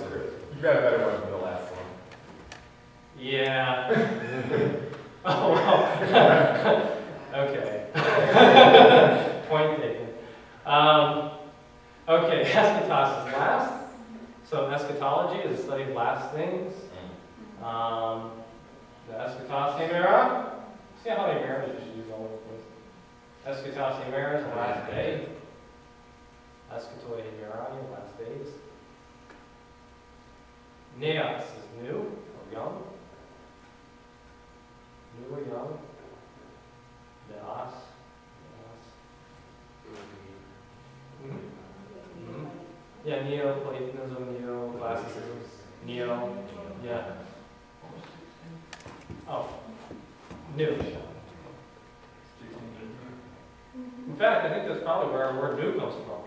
You got a better one than the last one.
Yeah. Oh, well. Okay. Point taken. Okay, eschatos is last. So eschatology is the study of last things. The eschatos hemera. See how many hemeras you should use all over the place. Eschatos hemera is the last day. Eschatoi hemera, last days. Neos is new or young. New or young. Neos. Yeah, Neoplatonism, Neoclassicism, Neo, yeah. Oh, new. In fact, I think that's probably where our word new comes from.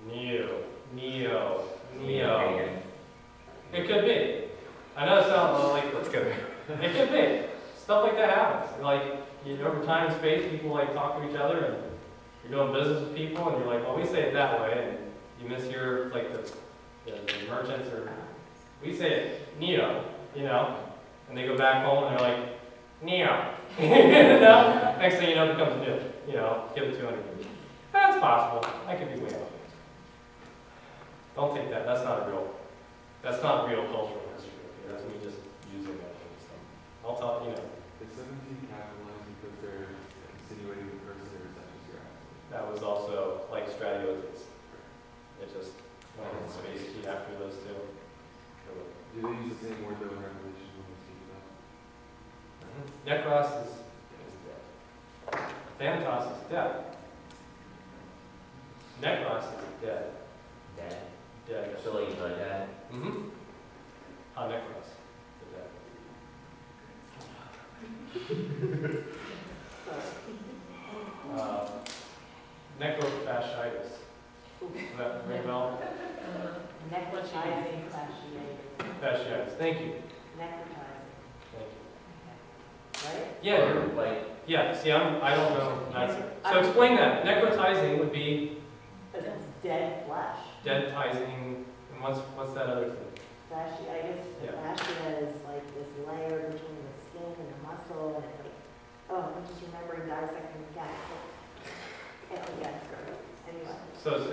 Neo. It could be. I know it sounds like, let's go. It could be. Stuff like that happens. Like, over time and space, people like talk to each other, and you're doing business with people, and you're like, well, we say it that way, and you mishear like the merchants, or we say it neo, and they go back home and they're like, neo. Next thing you know, it becomes new. Give it 200 years. That's possible. I could be way off. Don't take that. That's not real cultural history. Okay? That's me just using that kind of stuff. I'll tell you.
Is 17 capitalized because they're insinuating the person or is that just your accent?
That was also like stradiotes. It just went in space key after those two.
Do they use the same word though in Revelation when we speak about?
Necros is dead. Thanatos is dead. Necros is dead.
Dead.
Dead.
So like the dead.
Mm-hmm. Necros. The dead. Necrofasciitis. Does that ring a bell?
Necrotizing
Fasciitis. Thank you.
Necrotizing,
Thank you.
right?
Yeah.
Or, like,
Yeah. See, I don't know. That's it. So explain that. Necrotizing would be
But it's dead flesh.
deadtizing. And what's that other thing?
Fasciitis,
Yeah.
fascia is like this layer between the skin and the muscle, and it's like, oh, I'm just remembering dissecting the cat. Yeah, anyway.
So it's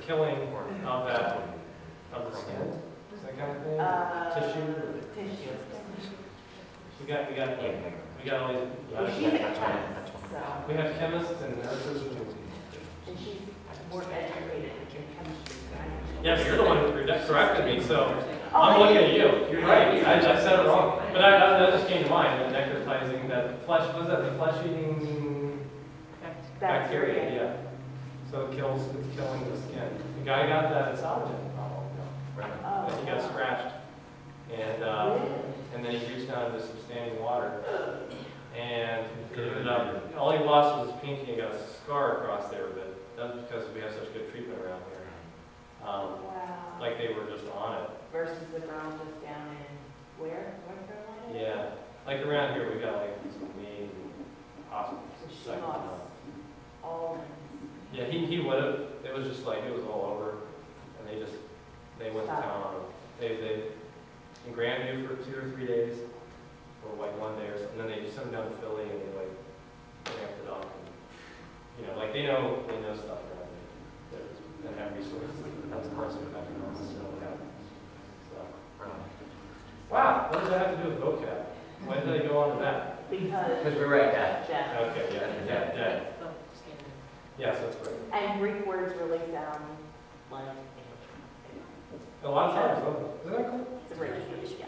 killing of the skin. Is that kind of thing? Tissue.
Tissue.
We got all these.
Well, she's a chemist, so,
We have chemists and nurses.
and she's more educated in chemistry than I am.
Yeah, but you're the one who corrected me, so
Oh,
I'm
I
looking
did.
at you. You're right. I said it wrong. But that just came to mind, that necrotizing, that flesh, was that the flesh-eating bacteria? Yeah. So it's killing the skin. The guy got that esophageal problem. He got scratched. And then he reached down into some standing water. And he ended up, all he lost was his pinky and got a scar across there, but that's because we have such good treatment around here.
Wow.
Like they were just on it.
Versus the girl just down in where? North Carolina?
Yeah. Like around here, we got like some main hospitals.
So she
second
lost
to none.
all.
Yeah, he would have. It was just like, it was all over. And they went to town. They in Grandview for 2 or 3 days, or like 1 day or something. And then they sent him down to Philly and they like ramped it up. And, like they know stuff around here. And have resources. That's parts of it. Wow, what does that have to do with vocab? Why did they go on to that?
Because
we were at death.
death.
Okay, yeah, dead. Yeah, so it's great.
And Greek words really sound like English.
A lot of times, isn't that cool?
It's a British English, yeah.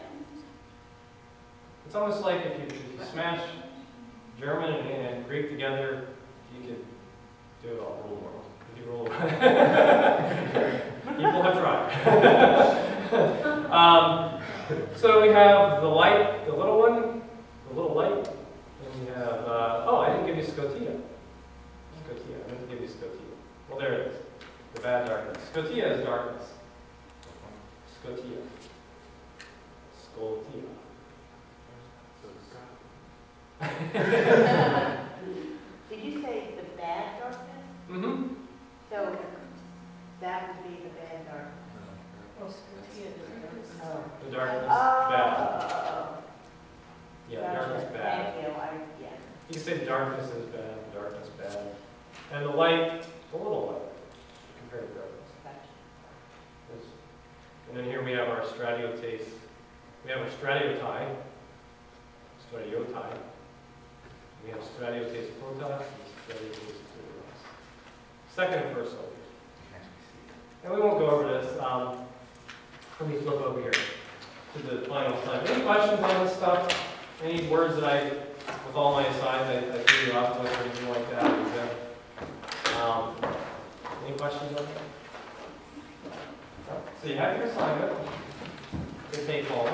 It's almost like if you smash German and Greek together, you could do it all, rule world. If you rule people have tried. So we have the light, the little one, the little light, and we have, oh, I didn't give you Scotia. Scotia, I meant to give you Scotia. Well, there it is. The bad darkness. Scotia is darkness. Scotia. Scotia.
So Scott.
Did you say the bad darkness?
Mm-hmm.
So that would be the bad darkness.
Oh, Scotia is
Oh.
The darkness,
Oh.
bad. Yeah,
Gotcha.
darkness, bad.
Thank you, yeah.
You can say the darkness is bad, the darkness bad. And the light, a little light, compared to darkness.
Gotcha.
And then here we have our stratiotes. We have a stratioti. Stratiotai. We have stratiotes protas and stratiotes plurals. Second and first syllables. And we won't go over this. Let me flip over here to the final slide. Any questions on this stuff? Any words that with all my asides, I threw you off with or anything like that? Any questions on that? So you have your assignment to take home.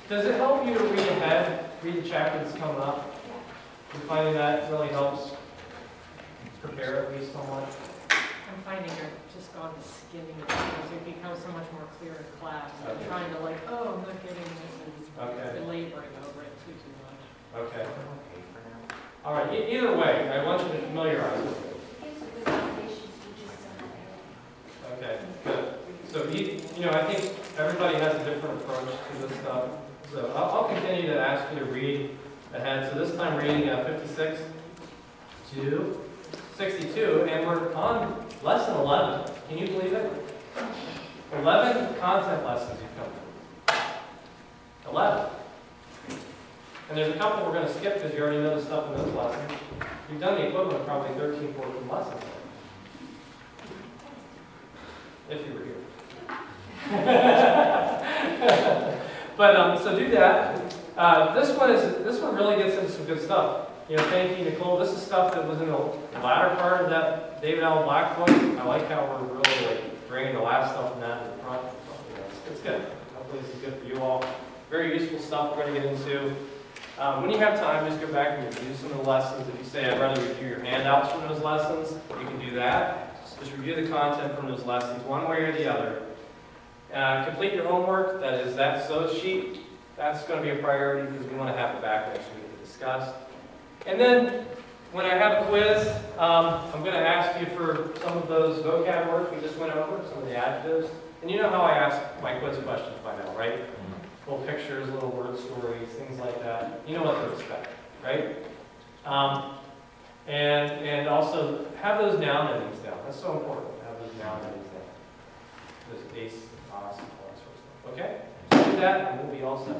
Does it help you to read ahead, read the chapter that's coming up? You finding that really helps prepare at least somewhat?
I'm finding I've just gone to skimming it because it becomes so much more clear in class. I'm
Okay.
trying to like, oh, I'm not getting this and
Okay.
belaboring over it too much.
Okay.
Okay for now.
All right. Either way, I want you to familiarize with it.
Gives a good foundation to just some
Okay. Good. So I think everybody has a different approach to this stuff. So I'll continue to ask you to read ahead. So this time reading 56 to 62, and we're on lesson 11. Can you believe it? 11 content lessons you've come through. 11. And there's a couple we're going to skip because you already know the stuff in those lessons. You've done the equivalent of probably 13, 14 lessons. If you were here. But so do that. This one really gets into some good stuff. Thank you, Nicole. This is stuff that was in the latter part of that David Allen Black book. I like how we're really bringing the last stuff from that to the front. It's good. Hopefully this is good for you all. Very useful stuff we're going to get into. When you have time, just go back and review some of the lessons. If you say, I'd rather review your handouts from those lessons, you can do that. Just review the content from those lessons, one way or the other. Complete your homework. That is that SO sheet. That's going to be a priority because we want to have it back next week to discuss. And then, when I have a quiz, I'm going to ask you for some of those vocab words we just went over, some of the adjectives. And you know how I ask my quiz questions by now, right? Little pictures, little word stories, things like that. You know what to expect, right? And also, have those noun endings down. That's so important to have those noun endings down. Those ace, os, all that sort of stuff. Okay? So do that, and we'll be all set.